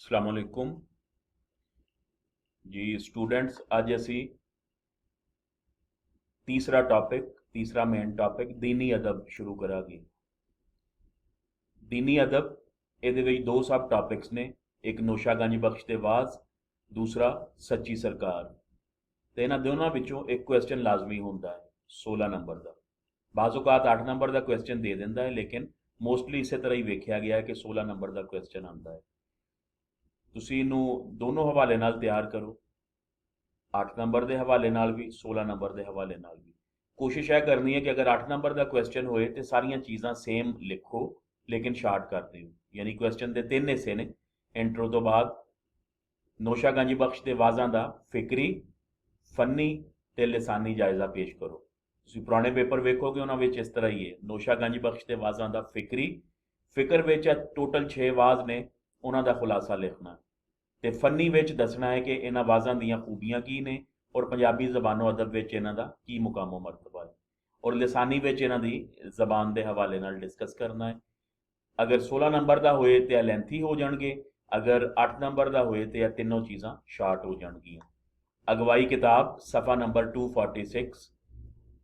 अस्सलामुअलैकुम जी स्टूडेंट्स। अज असी तीसरा मेन टॉपिक दीनी अदब शुरू करांगे। दीनी अदब ये दो सब टॉपिक्स ने, एक नौशागंज बख्श दे वाज, दूसरा सच्ची सरकार। तो इन्होंने दोनों विचों एक क्वेश्चन लाजमी होंदा है 16 नंबर का। बाज़ औकात 8 नंबर का क्वेश्चन दे दिंदा है, लेकिन मोस्टली इस तरह ही वेख्या गया है कि 16 नंबर का क्वेश्चन आता है। तुसीं इहनूं दोनों हवाले नाल तैयार करो, 8 नंबर के हवाले नाल भी, 16 नंबर के हवाले नाल भी। कोशिश यह करनी है कि अगर 8 नंबर का क्वेश्चन होए तो सारियां चीज़ां सेम लिखो, लेकिन शार्ट कर दिओ। यानी क्वेश्चन के 3 हिस्से ने। इंट्रो तो बाद नौशागंज बख्श के वाजां का फिक्री, फनी ते लिसानी जायजा पेश करो। तुसीं पुराने पेपर वेखोगे, उन्हां विच इस तरह ही है। नौशागंज बख्श के वाजां का फिक्री, फिक्र विच टोटल 6 वाज ने, उन्हां दा खुलासा लिखना। तो फनी विच दसना है कि इन्हां वाजां दीयां खूबियां की ने और पंजाबी जबानो अदब विच इन्हां दा की मुकामो मरतबा है। और लिसानी विच इन्हां दी जबान के हवाले नाल डिस्कस करना है। अगर 16 नंबर का होए तो यह लेंथी हो जाएंगे, अगर 8 नंबर का होए तो यह तीनों चीज़ां शार्ट हो जाएंगियां। अगवाई किताब सफ़ा नंबर 246,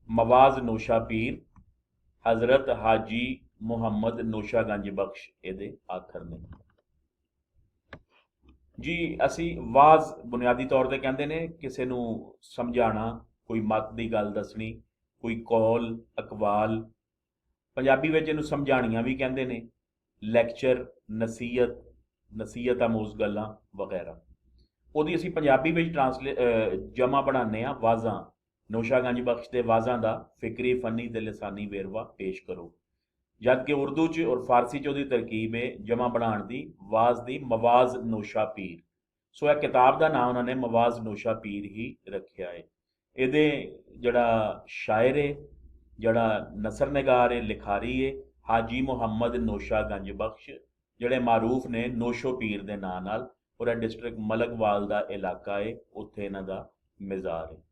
मवाज नौशा पीर, हज़रत हाजी मुहम्मद नौशागंज बख्श ये आखर ने। जी असी वाज बुनियादी तौर पर कहते हैं किसी को समझाना, कोई मत की गल दसनी, कोई कौल अकवाल। पंजाबी में इन्हू समझाणियां भी कहते हैं, लैक्चर, नसीहत, नसीहत आमोज गल्लां वगैरह। ਉਹਦੀ ਅਸੀਂ ਪੰਜਾਬੀ ਵਿੱਚ ਜਮਾ ਬਣਾਉਂਦੇ ਹਾਂ ਵਾਜ਼ਾਂ। ਨੌਸ਼ਾਗੰਜ ਬਖਸ਼ ਦੇ ਵਾਜ਼ਾਂ ਦਾ ਫਿਕਰੀ, ਫਨੀ ਤੇ ਲਿਸਾਨੀ ਵੇਰਵਾ ਪੇਸ਼ ਕਰੋ। जबकि उर्दू च और फारसी च तरकीब है जमा बनाने की, वाज की मवाज नौशा पीर। सो यह किताब का नाम उन्होंने मवाज नौशा पीर ही रखा है। ये जड़ा शायर है, जड़ा नसर निगार है, लिखारी है, हाजी मुहम्मद नौशा गंज बख्श, जड़े मारूफ ने नौशो पीर के नाम नाल। और यह डिस्ट्रिक्ट मलकवाल का इलाका है, उत्थे इन्हां दा मज़ार है।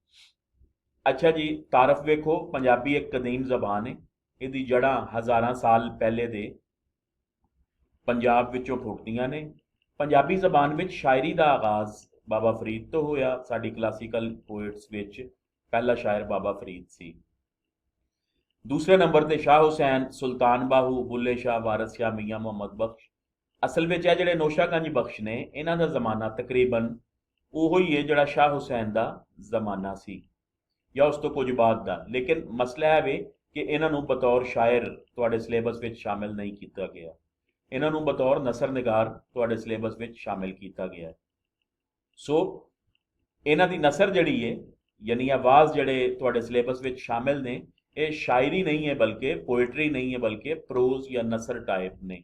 अच्छा जी, तारफ वेखो, पंजाबी एक कदीम जबान है। ਇਹਦੀ ਜੜ੍ਹਾਂ ਹਜ਼ਾਰਾਂ ਸਾਲ ਪਹਿਲੇ ਦੇ ਪੰਜਾਬ ਵਿੱਚੋਂ ਫੁੱਟਦੀਆਂ ਨੇ। ਪੰਜਾਬੀ ਜ਼ਬਾਨ ਵਿੱਚ ਸ਼ਾਇਰੀ ਦਾ ਆਗਾਜ਼ ਬਾਬਾ ਫਰੀਦ ਤੋਂ ਹੋਇਆ। ਸਾਡੀ ਕਲਾਸੀਕਲ ਪੋਇਟਸ ਵਿੱਚ ਪਹਿਲਾ ਸ਼ਾਇਰ ਬਾਬਾ ਫਰੀਦ ਸੀ। ਦੂਸਰੇ ਨੰਬਰ ਤੇ ਸ਼ਾਹ ਹੁਸੈਨ, ਸੁਲਤਾਨ ਬਾਹੂ, ਬੁੱਲੇ ਸ਼ਾਹ, ਵਾਰਿਸ ਸ਼ਾਹ, ਮੀਆਂ ਮੁਹੰਮਦ ਬਖਸ਼। ਅਸਲ ਵਿੱਚ ਇਹ ਜਿਹੜੇ ਨੌਸ਼ਾਗੰਜ ਬਖਸ਼ ਨੇ, ਇਹਨਾਂ ਦਾ ਜ਼ਮਾਨਾ ਤਕਰੀਬਨ ਉਹੋ ਹੀ ਹੈ ਜਿਹੜਾ ਸ਼ਾਹ ਹੁਸੈਨ ਦਾ ਜ਼ਮਾਨਾ ਸੀ, ਜਾਂ ਉਸ ਤੋਂ ਕੁਝ ਬਾਅਦ ਦਾ। ਲੇਕਿਨ ਮਸਲਾ ਇਹ ਵੇ कि इन्हों बतौर शायर तुहाडे सिलेबस में शामिल नहीं किया गया, इन्हों बतौर नसर निगार तुहाडे सिलेबस में शामिल किया गया है। सो इन्हां दी नसर जिहड़ी है, यानी आवाज़ जिहड़े तुहाडे सिलेबस में शामिल ने, ये शायरी नहीं है, बल्कि पोइट्री नहीं है, बल्कि प्रोज या नसर टाइप ने।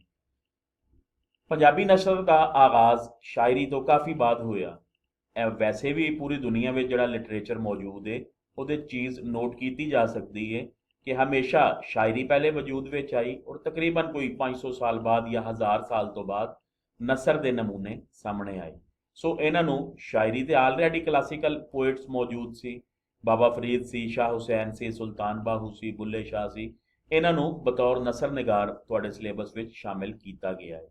पंजाबी नसर का आगाज़ शायरी तो काफ़ी बाद होया। वैसे भी पूरी दुनिया में जिहड़ा लिटरेचर मौजूद है, वो चीज़ नोट की जा सकती है कि हमेशा शायरी पहले वजूद में आई और तकरीबन कोई 500 साल बाद या 1000 साल तो बाद नसर के नमूने सामने आए। सो इन्हों शायरी तो आलरेडी क्लासीकल पोइट्स मौजूद सी, बाबा फरीद सी, शाह हुसैन सी, सुल्तान बाहू सी, बुल्ले शाह सी। इन्हों बतौर नसर निगार तुहाडे सिलेबस में शामिल किया गया है।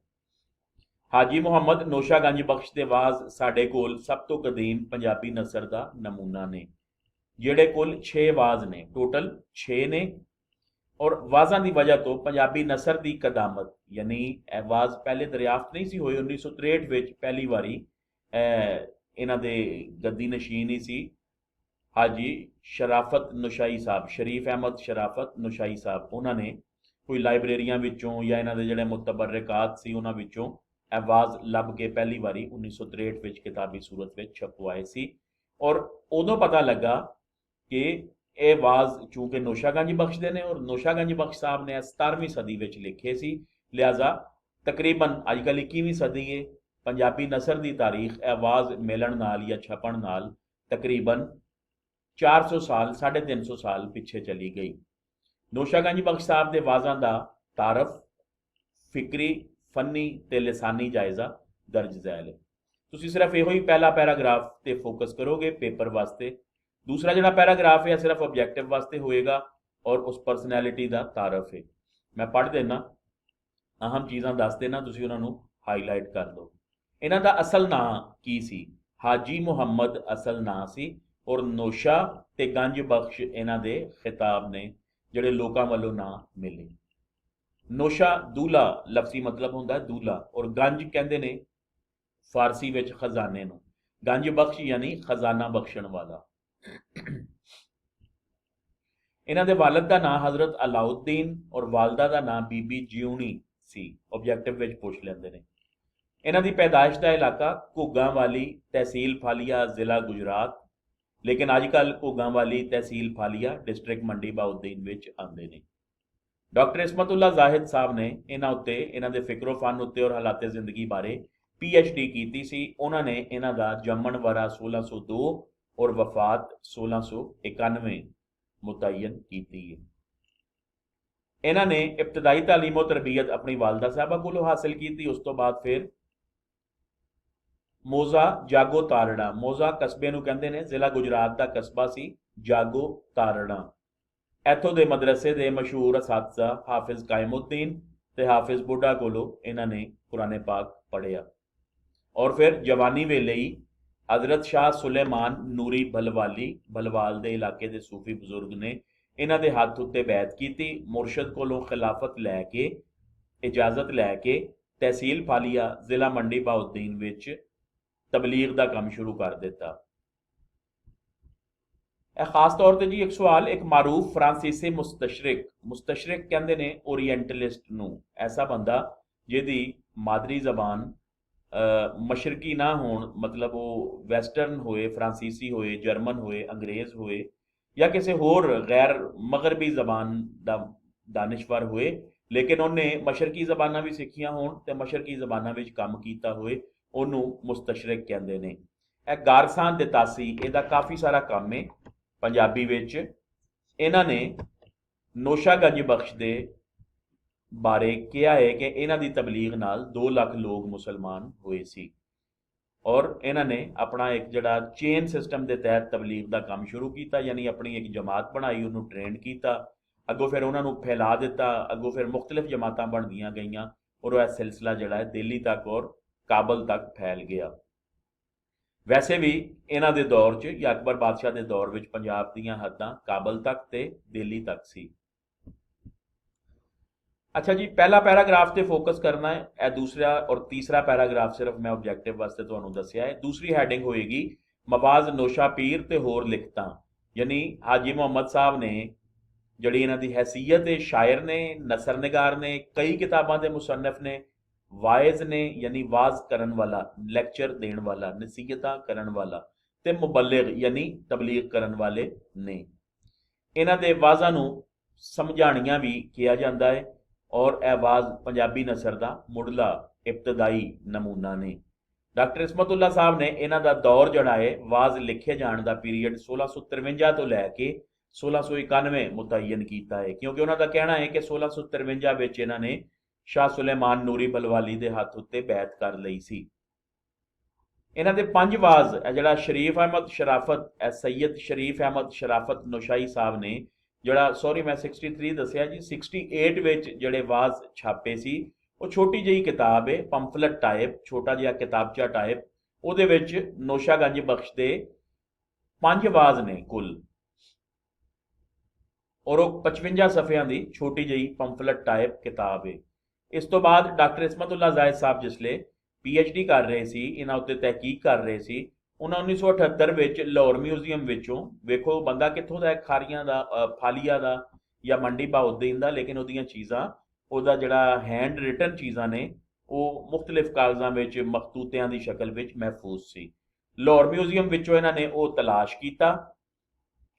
हाजी मुहम्मद नौशागंज बख्श दे वाज साडे कोल सब तो कदीम पंजाबी नसर का नमूना ने, जिहड़े कुल 6 वाज ने, टोटल 6 ने। और वाजां की वजह तो पंजाबी नसर की कदामत, यानी वाज पहले दरियाफ्त नहीं सी हुई। 1963 में पहली बारी इन्हां दे गद्दी नशीन ही सी हाजी शराफत नौशाई साहब, शरीफ अहमद शराफत नौशाई साहब। उन्होंने कोई लाइब्रेरियां विचों या इन्हां दे जिहड़े मुतबर्रिकात सी उन्हां विचों वाज लभ के पहली बारी 1963 में किताबी सूरत में छपवाए सी। और उदों पता लगा कि ये वाज चूंकि नौशागंज बख्श दे ने, और नौशागंज बख्श साहब ने 17वीं सदी में लिखे सी, लिहाजा तकरीबन अजकल 21वीं सदी है। पंजाबी नसर की तारीख वाज मिलन नाल या छपन नाल तकरीबन 400 साल, 350 साल पिछे चली गई। नौशागंज बख्श साहब के वाजां का तारफ, फिक्री, फनी ते लिसानी जायजा दर्ज झैल है। तुसीं सिर्फ यो ही पहला पैराग्राफ ते फोकस करोगे पेपर वास्ते। दूसरा जो पैराग्राफ है सिर्फ ऑब्जैक्टिव वास्ते होएगा और उस परसनैलिटी का तारफ है। मैं पढ़ देना, अहम चीज़ां दस देना, तुसीं उन्हां नूं हाईलाइट कर दो। ਇਹਨਾਂ ਦਾ ਅਸਲ ਨਾਂ ਕੀ ਸੀ? ਹਾਜੀ ਮੁਹੰਮਦ ਅਸਲ ਨਾਂ ਸੀ, ਔਰ ਨੋਸ਼ਾ ਤੇ ਗੰਜ ਬਖਸ਼ ਇਹਨਾਂ ਦੇ ਖਿਤਾਬ ਨੇ ਜਿਹੜੇ ਲੋਕਾਂ ਵੱਲੋਂ ਨਾਂ ਮਿਲੇ। ਨੋਸ਼ਾ ਦੂਲਾ ਲਫ਼ਜ਼ੀ ਮਤਲਬ ਹੁੰਦਾ ਦੂਲਾ, ਔਰ ਗੰਜ ਕਹਿੰਦੇ ਨੇ ਫਾਰਸੀ ਵਿੱਚ ਖਜ਼ਾਨੇ ਨੂੰ, ਗੰਜ ਬਖਸ਼ ਯਾਨੀ ਖਜ਼ਾਨਾ ਬਖਸ਼ਣ ਵਾਲਾ। ਇਹਨਾਂ ਦੇ ਵਾਲਦ ਦਾ ਨਾਂ ਹਜ਼ਰਤ ਅਲਾਉਦੀਨ ਔਰ ਵਾਲਦਾ ਦਾ ਨਾਂ ਬੀਬੀ ਜਿਉਣੀ ਸੀ। ਆਬਜੈਕਟਿਵ ਵਿੱਚ ਪੁੱਛ ਲੈਂਦੇ ਨੇ। ਇਹਨਾਂ ਦੀ ਪੈਦਾਇਸ਼ ਦਾ ਇਲਾਕਾ ਘੁੱਗਾਂ ਵਾਲੀ, ਤਹਿਸੀਲ ਫਾਲੀਆ, ਜ਼ਿਲ੍ਹਾ ਗੁਜਰਾਤ, ਲੇਕਿਨ ਅੱਜ ਕੱਲ੍ਹ ਘੁੱਗਾਂ ਵਾਲੀ, ਤਹਿਸੀਲ ਫਾਲੀਆ, ਡਿਸਟ੍ਰਿਕਟ ਮੰਡੀ ਬਾਉਦੀਨ ਵਿੱਚ ਆਉਂਦੇ ਨੇ। ਡਾਕਟਰ ਇਸਮਤੁੱਲਾ ਜ਼ਾਹਿਦ ਸਾਹਿਬ ਨੇ ਇਹਨਾਂ ਉੱਤੇ, ਇਹਨਾਂ ਦੇ ਫਿਕਰੋ ਫਨ ਉੱਤੇ ਔਰ ਹਾਲਾਤ ਜ਼ਿੰਦਗੀ ਬਾਰੇ PhD ਕੀਤੀ ਸੀ। ਉਹਨਾਂ ਨੇ ਇਹਨਾਂ ਦਾ ਜੰਮਣ ਵਰਾ 1602 ਔਰ ਵਫਾਤ 1691 ਮੁਤਅਯਨ ਕੀਤੀ ਹੈ। ਇਹਨਾਂ ਨੇ ਇਬਤਦਾਈ ਤਾਲੀਮ और तरबियत अपनी वालदा साहबा कोलों हासिल की। उस तो बाद फिर ਮੋਜ਼ਾ ਜਾਗੋ ਤਾਰੜਾ, ਮੋਜ਼ਾ ਕਸਬੇ ਨੂੰ ਕਹਿੰਦੇ ਨੇ, ਜ਼ਿਲ੍ਹਾ ਗੁਜਰਾਤ ਦਾ ਕਸਬਾ ਸੀ ਜਾਗੋ ਤਾਰੜਾ। ਇੱਥੋਂ ਦੇ ਮਦਰਸੇ ਦੇ ਮਸ਼ਹੂਰ ਅਸਾਤਜ਼ਾ ਹਾਫਿਜ਼ ਕਾਇਮੁੱਦੀਨ ਤੇ ਹਾਫਿਜ਼ ਬੁੱਢਾ ਕੋਲੋਂ ਇਹਨਾਂ ਨੇ ਕੁਰਾਨ ਪਾਕ ਪੜ੍ਹਿਆ। ਔਰ ਫਿਰ ਜਵਾਨੀ ਵੇਲੇ ਹੀ ਹਜ਼ਰਤ ਸ਼ਾਹ ਸੁਲੇਮਾਨ ਨੂਰੀ ਭਲਵਾਲੀ, ਭਲਵਾਲ ਦੇ ਇਲਾਕੇ ਦੇ ਸੂਫੀ ਬਜ਼ੁਰਗ ਨੇ ਇਹਨਾਂ ਦੇ ਹੱਥ ਉੱਤੇ ਬੈਤ ਕੀਤੀ। ਮੁਰਸ਼ਦ ਕੋਲੋਂ ਖਿਲਾਫਤ ਲੈ ਕੇ, ਇਜਾਜ਼ਤ ਲੈ ਕੇ ਤਹਿਸੀਲ ਫਾਲੀਆ, ਜ਼ਿਲ੍ਹਾ ਮੰਡੀ ਬਾਉਦੀਨ ਵਿੱਚ ਤਬਲੀਗ ਦਾ ਕੰਮ ਸ਼ੁਰੂ ਕਰ ਦਿੱਤਾ। ਇਹ ਖਾਸ ਤੌਰ ਤੇ ਜੀ ਇੱਕ ਸਵਾਲ, ਇੱਕ ਮਾਰੂਫ ਫਰਾਂਸੀਸੀ ਮੁਸਤਸ਼ਰਿਕ ਕਹਿੰਦੇ ਨੇ ਓਰੀਐਂਟਲਿਸਟ ਨੂੰ, ਐਸਾ ਬੰਦਾ ਜਿਹਦੀ ਮਾਦਰੀ ਜ਼ਬਾਨ ਮਸ਼ਰਕੀ ਨਾ ਹੋਣ, ਮਤਲਬ ਉਹ ਵੈਸਟਰਨ ਹੋਏ, ਫਰਾਂਸੀਸੀ ਹੋਏ, ਜਰਮਨ ਹੋਏ, ਅੰਗਰੇਜ਼ ਹੋਏ ਜਾਂ ਕਿਸੇ ਹੋਰ ਗੈਰ ਮਗਰਬੀ ਜ਼ਬਾਨ ਦਾ ਦਾਨਿਸ਼ਵਰ ਹੋਏ, ਲੇਕਿਨ ਉਹਨੇ ਮਸ਼ਰਕੀ ਜ਼ਬਾਨਾਂ ਵੀ ਸਿੱਖੀਆਂ ਹੋਣ ਤੇ ਮਸ਼ਰਕੀ ਜ਼ਬਾਨਾਂ ਵਿੱਚ ਕੰਮ ਕੀਤਾ ਹੋਏ, ਉਹਨੂੰ ਮੁਸਤਸ਼ਰਿਕ ਕਹਿੰਦੇ ਨੇ। ਇਹ ਗਾਰਸਾਨ ਦੇ ਤਾਸੀ, ਇਹਦਾ ਕਾਫੀ ਸਾਰਾ ਕੰਮ ਹੈ ਪੰਜਾਬੀ ਵਿੱਚ। ਇਹਨਾਂ ਨੇ ਨੋਸ਼ਾ ਗੰਜ ਬਖਸ਼ ਦੇ ਬਾਰੇ ਕਿਹਾ ਹੈ ਕਿ ਇਹਨਾਂ ਦੀ ਤਬਲੀਗ ਨਾਲ 2 ਲੱਖ ਲੋਕ ਮੁਸਲਮਾਨ ਹੋਏ ਸੀ, ਔਰ ਇਹਨਾਂ ਨੇ ਆਪਣਾ ਇੱਕ ਜਿਹੜਾ ਚੇਨ ਸਿਸਟਮ ਦੇ ਤਹਿਤ ਤਬਲੀਗ ਦਾ ਕੰਮ ਸ਼ੁਰੂ ਕੀਤਾ, ਯਾਨੀ ਆਪਣੀ ਇੱਕ ਜਮਾਤ ਬਣਾਈ, ਉਹਨੂੰ ਟ੍ਰੇਨ ਕੀਤਾ, ਅੱਗੋਂ ਫਿਰ ਉਹਨਾਂ ਨੂੰ ਫੈਲਾ ਦਿੱਤਾ, ਅੱਗੋਂ ਫਿਰ ਮੁਖਤਲਿਫ ਜਮਾਤਾਂ ਬਣਦੀਆਂ ਗਈਆਂ, ਔਰ ਇਹ ਸਿਲਸਿਲਾ ਜਿਹੜਾ ਹੈ ਦਿੱਲੀ ਤੱਕ ਔਰ ਕਾਬਲ ਤੱਕ ਫੈਲ ਗਿਆ। ਵੈਸੇ ਵੀ ਇਹਨਾਂ ਦੇ ਦੌਰ 'ਚ ਜਾਂ ਅਕਬਰ ਬਾਦਸ਼ਾਹ ਦੇ ਦੌਰ ਵਿੱਚ ਪੰਜਾਬ ਦੀਆਂ ਹੱਦਾਂ ਕਾਬਲ ਤੱਕ ਤੇ ਦਿੱਲੀ ਤੱਕ ਸੀ। ਅੱਛਾ ਜੀ, ਪਹਿਲਾ ਪੈਰਾਗ੍ਰਾਫ ਤੇ ਫੋਕਸ ਕਰਨਾ ਹੈ। ਇਹ ਦੂਸਰਾ ਔਰ ਤੀਸਰਾ ਪੈਰਾਗ੍ਰਾਫ ਸਿਰਫ ਮੈਂ ਆਬਜੈਕਟਿਵ ਵਾਸਤੇ ਤੁਹਾਨੂੰ ਦੱਸਿਆ ਹੈ। ਦੂਸਰੀ ਹੈਡਿੰਗ ਹੋਏਗੀ ਮਵਾਜ਼ ਨੋਸ਼ਾ ਪੀਰ ਤੇ ਹੋਰ ਲਿਖਤਾਂ, ਯਾਨੀ ਹਾਜੀ ਮੁਹੰਮਦ ਸਾਹਿਬ ਨੇ ਜਿਹੜੀ ਇਹਨਾਂ ਦੀ ਹੈਸੀਅਤ ਹੈ, ਸ਼ਾਇਰ ਨੇ, ਨਸਰ ਨਿਗਾਰ ਨੇ, ਕਈ ਕਿਤਾਬਾਂ ਦੇ ਮੁਸੰਨਫ ਨੇ, ਵਾਇਜ਼ ਨੇ ਯਾਨੀ ਵਾਜ਼ ਕਰਨ ਵਾਲਾ, ਲੈਕਚਰ ਦੇਣ ਵਾਲਾ, ਨਸੀਹਤਾਂ ਕਰਨ ਵਾਲਾ, ਤੇ ਮੁਬੱਲਿਗ ਯਾਨੀ ਤਬਲੀਗ ਕਰਨ ਵਾਲੇ ਨੇ। ਇਹਨਾਂ ਦੇ ਵਾਜ਼ਾਂ ਨੂੰ ਸਮਝਾਣੀਆਂ ਵੀ ਕਿਹਾ ਜਾਂਦਾ ਹੈ, ਔਰ ਇਹ ਵਾਜ਼ ਪੰਜਾਬੀ ਨਸਰ ਦਾ ਮੁੱਢਲਾ ਇਬਤਦਾਈ ਨਮੂਨਾ ਨੇ। ਡਾਕਟਰ ਇਸਮਤੁੱਲਾ ਸਾਹਿਬ ਨੇ ਇਹਨਾਂ ਦਾ ਦੌਰ ਜਿਹੜਾ ਹੈ ਵਾਜ਼ ਲਿਖੇ ਜਾਣ ਦਾ ਪੀਰੀਅਡ 1653 ਤੋਂ ਲੈ ਕੇ 1691 ਮੁਤਅਯਨ ਕੀਤਾ ਹੈ, ਕਿਉਂਕਿ ਉਹਨਾਂ ਦਾ ਕਹਿਣਾ ਹੈ ਕਿ 1653 ਵਿੱਚ ਇਹਨਾਂ ਨੇ ਸ਼ਾਹ ਸੁਲੇਮਾਨ ਨੂਰੀ ਭਲਵਾਲੀ ਦੇ ਹੱਥ ਉੱਤੇ ਬੈਤ ਕਰ ਲਈ ਸੀ। ਇਹਨਾਂ ਦੇ 5 ਵਾਜ਼, ਜਿਹੜਾ ਸ਼ਰੀਫ ਅਹਿਮਦ ਸ਼ਰਾਫਤ, ਸੈਯਦ ਸ਼ਰੀਫ ਅਹਿਮਦ ਸ਼ਰਾਫਤ ਨੋਸ਼ਾਈ ਸਾਹਿਬ ਨੇ, ਜਿਹੜਾ ਸੌਰੀ ਮੈਂ 63 ਦੱਸਿਆ ਜੀ, 68 ਵਿੱਚ ਜਿਹੜੇ ਵਾਜ਼ ਛਾਪੇ ਸੀ, ਉਹ ਛੋਟੀ ਜਿਹੀ ਕਿਤਾਬ ਹੈ, ਪੰਫਲਟ ਟਾਈਪ, ਛੋਟਾ ਜਿਹਾ ਕਿਤਾਬਚਾ ਟਾਈਪ, ਉਹਦੇ ਵਿੱਚ ਨੋਸ਼ਾ ਗੰਜ ਬਖਸ਼ ਦੇ 5 ਵਾਜ਼ ਨੇ ਕੁੱਲ, ਔਰ ਉਹ 55 ਸਫ਼ਿਆਂ ਦੀ ਛੋਟੀ ਜਿਹੀ ਪੰਫਲਟ ਟਾਈਪ ਕਿਤਾਬ ਹੈ। ਇਸ ਤੋਂ ਬਾਅਦ ਡਾਕਟਰ ਇਸਮਤੁੱਲਾ ਜ਼ਾਹਿਦ ਸਾਹਿਬ ਜਿਸਲੇ PhD ਕਰ ਰਹੇ ਸੀ, ਇਹਨਾਂ ਉੱਤੇ ਤਹਿਕੀਕ ਕਰ ਰਹੇ ਸੀ, ਉਹਨਾਂ 1978 ਵਿੱਚ ਲਾਹੌਰ ਮਿਊਜ਼ੀਅਮ ਵਿੱਚੋਂ, ਵੇਖੋ ਬੰਦਾ ਕਿੱਥੋਂ ਦਾ, ਖਾਰੀਆਂ ਦਾ, ਫਾਲੀਆ ਦਾ ਜਾਂ ਮੰਡੀ ਬਾਉਦੀਨ ਦਾ, ਲੇਕਿਨ ਉਹਦੀਆਂ ਚੀਜ਼ਾਂ, ਉਹਦਾ ਜਿਹੜਾ ਹੈਂਡ ਰਿਟਨ ਚੀਜ਼ਾਂ ਨੇ, ਉਹ ਮੁਖਤਲਿਫ ਕਾਗਜ਼ਾਂ ਵਿੱਚ ਮਖਤੂਤਿਆਂ ਦੀ ਸ਼ਕਲ ਵਿੱਚ ਮਹਿਫੂਜ਼ ਸੀ। ਲਾਹੌਰ ਮਿਊਜ਼ੀਅਮ ਵਿੱਚੋਂ ਇਹਨਾਂ ਨੇ ਉਹ ਤਲਾਸ਼ ਕੀਤਾ।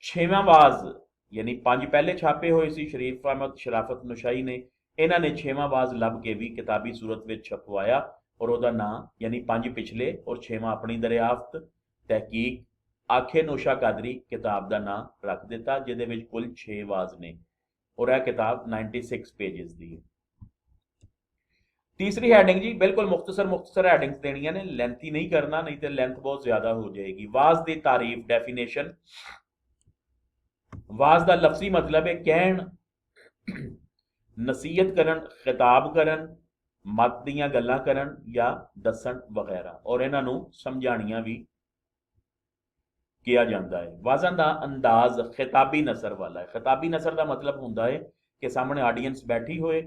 6ਵਾਂ ਵਾਜ਼, ਯਾਨੀ 5 ਪਹਿਲੇ ਛਾਪੇ ਹੋਏ ਸੀ ਸ਼ਰੀਫ ਅਹਿਮਦ ਸ਼ਰਾਫਤ ਨੋਸ਼ਾਈ ਨੇ, ਇਹਨਾਂ ਨੇ 6ਵਾਂ ਵਾਜ਼ ਲੱਭ ਕੇ ਵੀ ਕਿਤਾਬੀ ਸੂਰਤ ਵਿੱਚ ਛਪਵਾਇਆ, ਔਰ ਉਹਦਾ ਨਾਂ ਯਾਨੀ 5 ਪਿਛਲੇ ਔਰ 6ਵਾਂ ਆਪਣੀ ਦਰਿਆਫਤ, ਤਹਿਕੀਕ, ਆਖੇ ਨੋਸ਼ਾ ਕਾਦਰੀ ਕਿਤਾਬ ਦਾ ਨਾਂ ਰੱਖ ਦਿੱਤਾ, ਜਿਹਦੇ ਵਿੱਚ ਕੁੱਲ 6 ਵਾਜ਼ ਨੇ, ਔਰ ਇਹ ਕਿਤਾਬ 96 ਪੇजेस ਦੀ ਹੈ। ਤੀਸਰੀ ਹੈਡਿੰਗ ਜੀ, ਬਿਲਕੁਲ ਮੁਖਤਸਰ ਹੈਡਿੰਗਸ ਦੇਣੀਆਂ ਨੇ, ਲੈਂਥੀ ਨਹੀਂ ਕਰਨਾ, ਨਹੀਂ ਤੇ ਲੈਂਥ ਬਹੁਤ ਜ਼ਿਆਦਾ ਹੋ ਜਾਏਗੀ। ਵਾਜ਼ ਦੀ ਤਾਰੀਫ, ਡੈਫੀਨੇਸ਼ਨ। ਵਾਜ਼ ਦਾ ਲਫ਼ਜ਼ੀ ਮਤਲਬ ਹੈ ਕਹਿਣ, ਨਸੀਹਤ ਕਰਨ, ਖਿਤਾਬ ਕਰਨ, ਮਤ ਦੀਆਂ ਗੱਲਾਂ ਕਰਨ ਜਾਂ ਦੱਸਣ ਵਗੈਰਾ, ਔਰ ਇਹਨਾਂ ਨੂੰ ਸਮਝਾਣੀਆਂ ਵੀ ਕਿਹਾ ਜਾਂਦਾ ਹੈ। ਵਾਜ਼ਨ ਦਾ ਅੰਦਾਜ਼ ਖਿਤਾਬੀ ਨਸਰ ਵਾਲਾ ਹੈ। ਖਿਤਾਬੀ ਨਸਰ ਦਾ ਮਤਲਬ ਹੁੰਦਾ ਹੈ ਕਿ ਸਾਹਮਣੇ ਆਡੀਅנס ਬੈਠੀ ਹੋਏ,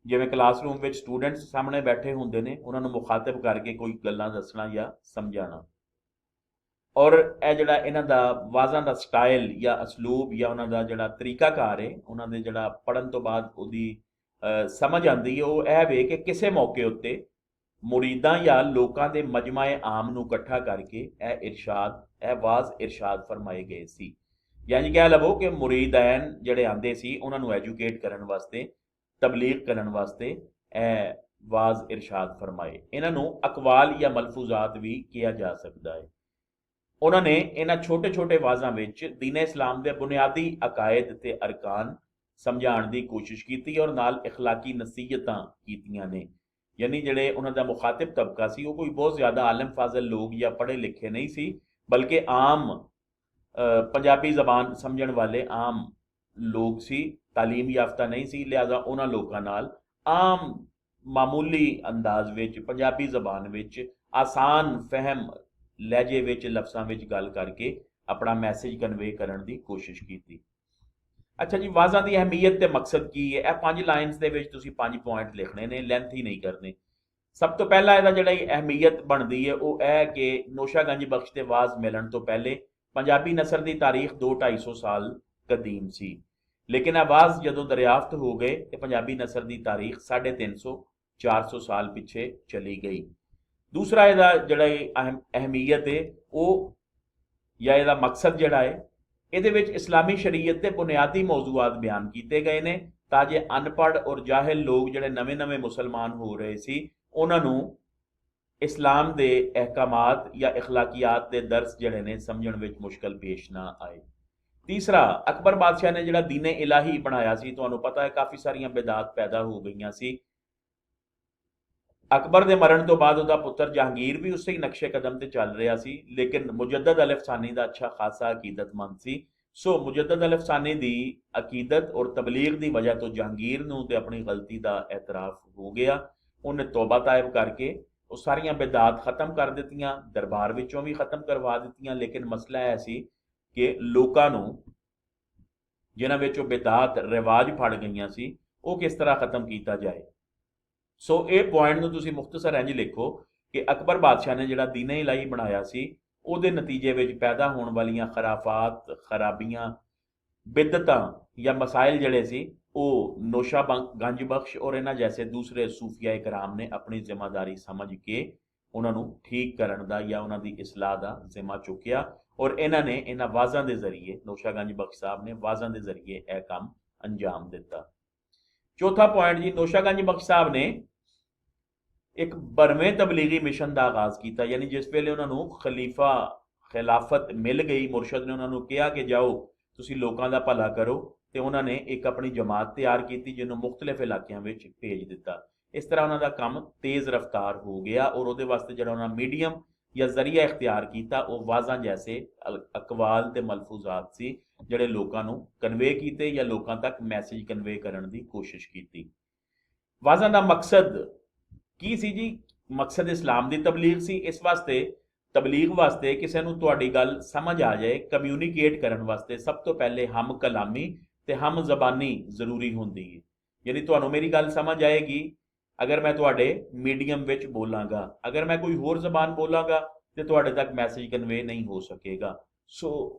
ਜਿਵੇਂ ਕਲਾਸਰੂਮ ਵਿੱਚ ਸਟੂਡੈਂਟਸ ਸਾਹਮਣੇ ਬੈਠੇ ਹੁੰਦੇ ਨੇ, ਉਹਨਾਂ ਨੂੰ ਮੁਖਾਤਬ ਕਰਕੇ ਕੋਈ ਗੱਲਾਂ ਦੱਸਣਾ ਜਾਂ ਸਮਝਾਉਣਾ। ਔਰ ਇਹ ਜਿਹੜਾ ਇਹਨਾਂ ਦਾ ਵਾਜ਼ਨ ਦਾ ਸਟਾਈਲ ਜਾਂ ਅਸਲੂਬ ਜਾਂ ਉਹਨਾਂ ਦਾ ਜਿਹੜਾ ਤਰੀਕਾਕਾਰ ਹੈ, ਉਹਨਾਂ ਦੇ ਜਿਹੜਾ ਪੜ੍ਹਨ ਤੋਂ ਬਾਅਦ ਉਹਦੀ ਸਮਝ ਆਉਂਦੀ ਹੈ, ਉਹ ਇਹ ਵੇ ਕਿ ਕਿਸੇ ਮੌਕੇ ਉੱਤੇ ਮੁਰੀਦਾਂ ਜਾਂ ਲੋਕਾਂ ਦੇ ਮਜਮਾ ਆਮ ਨੂੰ ਇਕੱਠਾ ਕਰਕੇ ਇਹ ਵਾਜ਼ ਇਰਸ਼ਾਦ ਫਰਮਾਏ ਗਏ ਸੀ। ਯਾਨੀ ਕਹਿ ਲਵੋ ਕਿ ਮੁਰੀदैन ਜਿਹੜੇ ਆਉਂਦੇ ਸੀ ਉਹਨਾਂ ਨੂੰ ਐਜੂਕੇਟ ਕਰਨ ਵਾਸਤੇ, ਤਬਲੀਗ ਕਰਨ ਵਾਸਤੇ ਇਹ ਵਾਜ਼ ਇਰਸ਼ਾਦ ਫਰਮਾਏ। ਇਹਨਾਂ ਨੂੰ ਅਕਵਾਲ ਜਾਂ ਮਲਫੂਜ਼ਾਤ ਵੀ ਕਿਹਾ ਜਾ ਸਕਦਾ ਹੈ। ਉਹਨਾਂ ਨੇ ਇਹਨਾਂ ਛੋਟੇ ਛੋਟੇ ਵਾਜ਼ਾਂ ਵਿੱਚ ਦੀਨ ਇਸਲਾਮ ਦੇ ਬੁਨਿਆਦੀ ਅਕਾਇਦ ਤੇ ਅਰਕਾਨ ਸਮਝਾਉਣ ਦੀ ਕੋਸ਼ਿਸ਼ ਕੀਤੀ ਔਰ ਨਾਲ ਇਖਲਾਕੀ ਨਸੀਹਤਾਂ ਕੀਤੀਆਂ ਨੇ। ਯਾਨੀ ਜਿਹੜੇ ਉਹਨਾਂ ਦਾ ਮੁਖਾਤਿਬ ਤਬਕਾ ਸੀ ਉਹ ਕੋਈ ਬਹੁਤ ਜ਼ਿਆਦਾ ਆਲਮ ਫਾਜ਼ਲ ਲੋਕ ਜਾਂ ਪੜ੍ਹੇ ਲਿਖੇ ਨਹੀਂ ਸੀ, ਬਲਕਿ ਆਮ ਪੰਜਾਬੀ ਜ਼ਬਾਨ ਸਮਝਣ ਵਾਲੇ ਆਮ ਲੋਕ ਸੀ, ਤਾਲੀਮ ਯਾਫਤਾ ਨਹੀਂ ਸੀ। ਲਿਹਾਜ਼ਾ ਉਹਨਾਂ ਲੋਕਾਂ ਨਾਲ ਆਮ ਮਾਮੂਲੀ ਅੰਦਾਜ਼ ਵਿੱਚ ਪੰਜਾਬੀ ਜ਼ਬਾਨ ਵਿੱਚ ਆਸਾਨ ਫਹਿਮ ਲਹਿਜੇ ਵਿੱਚ ਲਫ਼ਜ਼ਾਂ ਵਿੱਚ ਗੱਲ ਕਰਕੇ ਆਪਣਾ ਮੈਸੇਜ ਕਨਵੇ ਕਰਨ ਦੀ ਕੋਸ਼ਿਸ਼ ਕੀਤੀ। ਅੱਛਾ ਜੀ, ਵਾਜ਼ਾਂ ਦੀ ਅਹਿਮੀਅਤ ਤੇ ਮਕਸਦ ਕੀ ਹੈ? ਇਹ 5 ਲਾਈਨਸ ਦੇ ਵਿੱਚ ਤੁਸੀਂ 5 ਪੁਆਇੰਟ ਲਿਖਣੇ ਨੇ, ਲੈਂਥ ਹੀ ਨਹੀਂ ਕਰਨੇ। ਸਭ ਤੋਂ ਪਹਿਲਾਂ ਇਹਦਾ ਜਿਹੜੀ ਅਹਿਮੀਅਤ ਬਣਦੀ ਹੈ ਉਹ ਇਹ ਕਿ ਨੋਸ਼ਾ ਗੰਜ ਬਖਸ਼ ਦੇ ਵਾਜ਼ ਮਿਲਣ ਤੋਂ ਪਹਿਲੇ ਪੰਜਾਬੀ ਨਸਰ ਦੀ ਤਾਰੀਖ 200-250 ਸਾਲ ਕਦੀਮ ਸੀ, ਲੇਕਿਨ ਇਹ ਵਾਜ਼ ਜਦੋਂ ਦਰਿਆਫਤ ਹੋ ਗਏ ਤੇ ਪੰਜਾਬੀ ਨਸਰ ਦੀ ਤਾਰੀਖ 350-400 ਸਾਲ ਪਿੱਛੇ ਚਲੀ ਗਈ। ਦੂਸਰਾ ਇਹਦਾ ਜਿਹੜਾ ਅਹਿਮੀਅਤ ਹੈ ਉਹ ਜਾਂ ਇਹਦਾ ਮਕਸਦ ਜਿਹੜਾ ਹੈ, ਇਹਦੇ ਵਿੱਚ ਇਸਲਾਮੀ ਸ਼ਰੀਅਤ ਦੇ ਬੁਨਿਆਦੀ ਮੌਜ਼ੂਆਤ ਬਿਆਨ ਕੀਤੇ ਗਏ ਨੇ ਤਾਂ ਜੇ ਅਨਪੜ੍ਹ ਔਰ ਜਾਹਿਲ ਲੋਕ ਜਿਹੜੇ ਨਵੇਂ ਮੁਸਲਮਾਨ ਹੋ ਰਹੇ ਸੀ ਉਹਨਾਂ ਨੂੰ ਇਸਲਾਮ ਦੇ ਅਹਿਕਾਮਾਤ ਜਾਂ ਇਖਲਾਕੀਆਤ ਦੇ ਦਰਸ ਜਿਹੜੇ ਨੇ ਸਮਝਣ ਵਿੱਚ ਮੁਸ਼ਕਲ ਪੇਸ਼ ਨਾ ਆਏ। ਤੀਸਰਾ, ਅਕਬਰ ਬਾਦਸ਼ਾਹ ਨੇ ਜਿਹੜਾ ਦੀਨ ਇਲਾਹੀ ਬਣਾਇਆ ਸੀ, ਤੁਹਾਨੂੰ ਪਤਾ ਹੈ ਕਾਫੀ ਸਾਰੀਆਂ ਬਿਦਾਤ ਪੈਦਾ ਹੋ ਗਈਆਂ ਸੀ। ਅਕਬਰ ਦੇ ਮਰਨ ਤੋਂ ਬਾਅਦ ਉਹਦਾ ਪੁੱਤਰ ਜਹਾਂਗੀਰ ਵੀ ਉਸੇ ਹੀ ਨਕਸ਼ੇ ਕਦਮ ਤੇ ਚੱਲ ਰਿਹਾ ਸੀ, ਲੇਕਿਨ ਮੁਜੱਦਦ ਅਲ ਅਫਸਾਨੀ ਦਾ ਅੱਛਾ ਖਾਸਾ ਅਕੀਦਤਮੰਦ ਸੀ। ਸੋ ਮੁਜੱਦਦ ਅਲ ਅਫਸਾਨੀ ਦੀ ਅਕੀਦਤ ਔਰ ਤਬਲੀਗ ਦੀ ਵਜ੍ਹਾ ਤੋਂ ਜਹਾਂਗੀਰ ਨੂੰ ਤੇ ਆਪਣੀ ਗਲਤੀ ਦਾ ਇਤਰਾਫ ਹੋ ਗਿਆ। ਉਹਨੇ ਤੋਬਾ ਤਾਇਬ ਕਰਕੇ ਉਹ ਸਾਰੀਆਂ ਬਿਦਾਤ ਖਤਮ ਕਰ ਦਿੱਤੀਆਂ, ਦਰਬਾਰ ਵਿੱਚੋਂ ਵੀ ਖਤਮ ਕਰਵਾ ਦਿੱਤੀਆਂ। ਲੇਕਿਨ ਮਸਲਾ ਇਹ ਸੀ ਕਿ ਲੋਕਾਂ ਨੂੰ ਜਿਨ੍ਹਾਂ ਵਿੱਚ ਉਹ ਬਿਦਾਤ ਰਿਵਾਜ ਫੜ ਗਈਆਂ ਸੀ ਉਹ ਕਿਸ ਤਰ੍ਹਾਂ ਖਤਮ ਕੀਤਾ ਜਾਏ। ਸੋ ਇਹ ਪੁਆਇੰਟ ਨੂੰ ਤੁਸੀਂ ਮੁਖਤਸਰ ਇੰਝ ਲਿਖੋ ਕਿ ਅਕਬਰ ਬਾਦਸ਼ਾਹ ਨੇ ਜਿਹੜਾ ਦੀਨ ਇਲਾਹੀ ਬਣਾਇਆ ਸੀ ਉਹਦੇ ਨਤੀਜੇ ਵਿੱਚ ਪੈਦਾ ਹੋਣ ਵਾਲੀਆਂ ਖਰਾਫਾਤ, ਖਰਾਬੀਆਂ, ਬਿਦਤਾਂ ਜਾਂ ਮਸਾਇਲ ਜਿਹੜੇ ਸੀ ਉਹ ਨੋਸ਼ਾ ਗੰਜ ਬਖਸ਼ ਔਰ ਇਹਨਾਂ ਜੈਸੇ ਦੂਸਰੇ ਸੂਫੀਆ ਇਕਰਾਮ ਨੇ ਆਪਣੀ ਜ਼ਿੰਮੇਵਾਰੀ ਸਮਝ ਕੇ ਉਹਨਾਂ ਨੂੰ ਠੀਕ ਕਰਨ ਦਾ ਜਾਂ ਉਹਨਾਂ ਦੀ ਇਸਲਾਹ ਦਾ ਜ਼ਿੰਮਾ ਚੁੱਕਿਆ ਔਰ ਇਹਨਾਂ ਨੇ ਇਹਨਾਂ ਵਾਜ਼ਾਂ ਦੇ ਜ਼ਰੀਏ, ਨੋਸ਼ਾ ਗੰਜ ਬਖਸ਼ ਸਾਹਿਬ ਨੇ ਵਾਜ਼ਾਂ ਦੇ ਜ਼ਰੀਏ ਇਹ ਕੰਮ ਅੰਜਾਮ ਦਿੱਤਾ। ਚੌਥਾ ਪੁਆਇੰਟ ਜੀ, ਨੋਸ਼ਾ ਗੰਜ ਬਖਸ਼ ਸਾਹਿਬ ਨੇ ਇੱਕ ਭਰਵੇਂ ਤਬਲੀਗੀ ਮਿਸ਼ਨ ਦਾ ਆਗਾਜ਼ ਕੀਤਾ। ਯਾਨੀ ਜਿਸ ਵੇਲੇ ਉਹਨਾਂ ਨੂੰ ਖਿਲਾਫਤ ਮਿਲ ਗਈ, ਮੁਰਸ਼ਦ ਨੇ ਉਹਨਾਂ ਨੂੰ ਕਿਹਾ ਕਿ ਜਾਓ ਤੁਸੀਂ ਲੋਕਾਂ ਦਾ ਭਲਾ ਕਰੋ, ਤੇ ਉਹਨਾਂ ਨੇ ਇੱਕ ਆਪਣੀ ਜਮਾਤ ਤਿਆਰ ਕੀਤੀ ਜਿਹਨੂੰ ਮੁਖਤਲਿਫ ਇਲਾਕਿਆਂ ਵਿੱਚ ਭੇਜ ਦਿੱਤਾ। ਇਸ ਤਰ੍ਹਾਂ ਉਹਨਾਂ ਦਾ ਕੰਮ ਤੇਜ਼ ਰਫ਼ਤਾਰ ਹੋ ਗਿਆ ਔਰ ਉਹਦੇ ਵਾਸਤੇ ਜਿਹੜਾ ਉਹਨਾਂ ਮੀਡੀਅਮ ਜਾਂ ਜ਼ਰੀਆ ਇਖਤਿਆਰ ਕੀਤਾ ਉਹ ਵਾਜ਼ਾਂ ਜੈਸੇ ਅਕਵਾਲ ਤੇ ਮਲਫੂਜ਼ਾਤ ਸੀ ਜਿਹੜੇ ਲੋਕਾਂ ਨੂੰ ਕਨਵੇ ਕੀਤੇ ਜਾਂ ਲੋਕਾਂ ਤੱਕ ਮੈਸੇਜ ਕਨਵੇ ਕਰਨ ਦੀ ਕੋਸ਼ਿਸ਼ ਕੀਤੀ। ਵਾਜ਼ਾਂ ਦਾ ਮਕਸਦ ਕੀ ਸੀ ਜੀ? ਮਕਸਦ ਇਸਲਾਮ ਦੀ ਤਬਲੀਗ ਸੀ। ਇਸ ਵਾਸਤੇ ਤਬਲੀਗ ਵਾਸਤੇ ਕਿਸੇ ਨੂੰ ਤੁਹਾਡੀ ਗੱਲ ਸਮਝ ਆ ਜਾਏ, ਕਮਿਊਨੀਕੇਟ ਕਰਨ ਵਾਸਤੇ ਸਭ ਤੋਂ ਪਹਿਲੇ ਹਮ ਕਲਾਮੀ ਤੇ ਹਮ ਜ਼ਬਾਨੀ ਜ਼ਰੂਰੀ ਹੁੰਦੀ ਹੈ। ਯਾਨੀ ਤੁਹਾਨੂੰ ਮੇਰੀ ਗੱਲ ਸਮਝ ਆਏਗੀ ਅਗਰ ਮੈਂ ਤੁਹਾਡੇ ਮੀਡੀਅਮ ਵਿੱਚ ਬੋਲਾਂਗਾ, ਅਗਰ ਮੈਂ ਕੋਈ ਹੋਰ ਜ਼ਬਾਨ ਬੋਲਾਂਗਾ ਤੇ ਤੁਹਾਡੇ ਤੱਕ ਮੈਸੇਜ ਕਨਵੇ ਨਹੀਂ ਹੋ ਸਕੇਗਾ। ਸੋ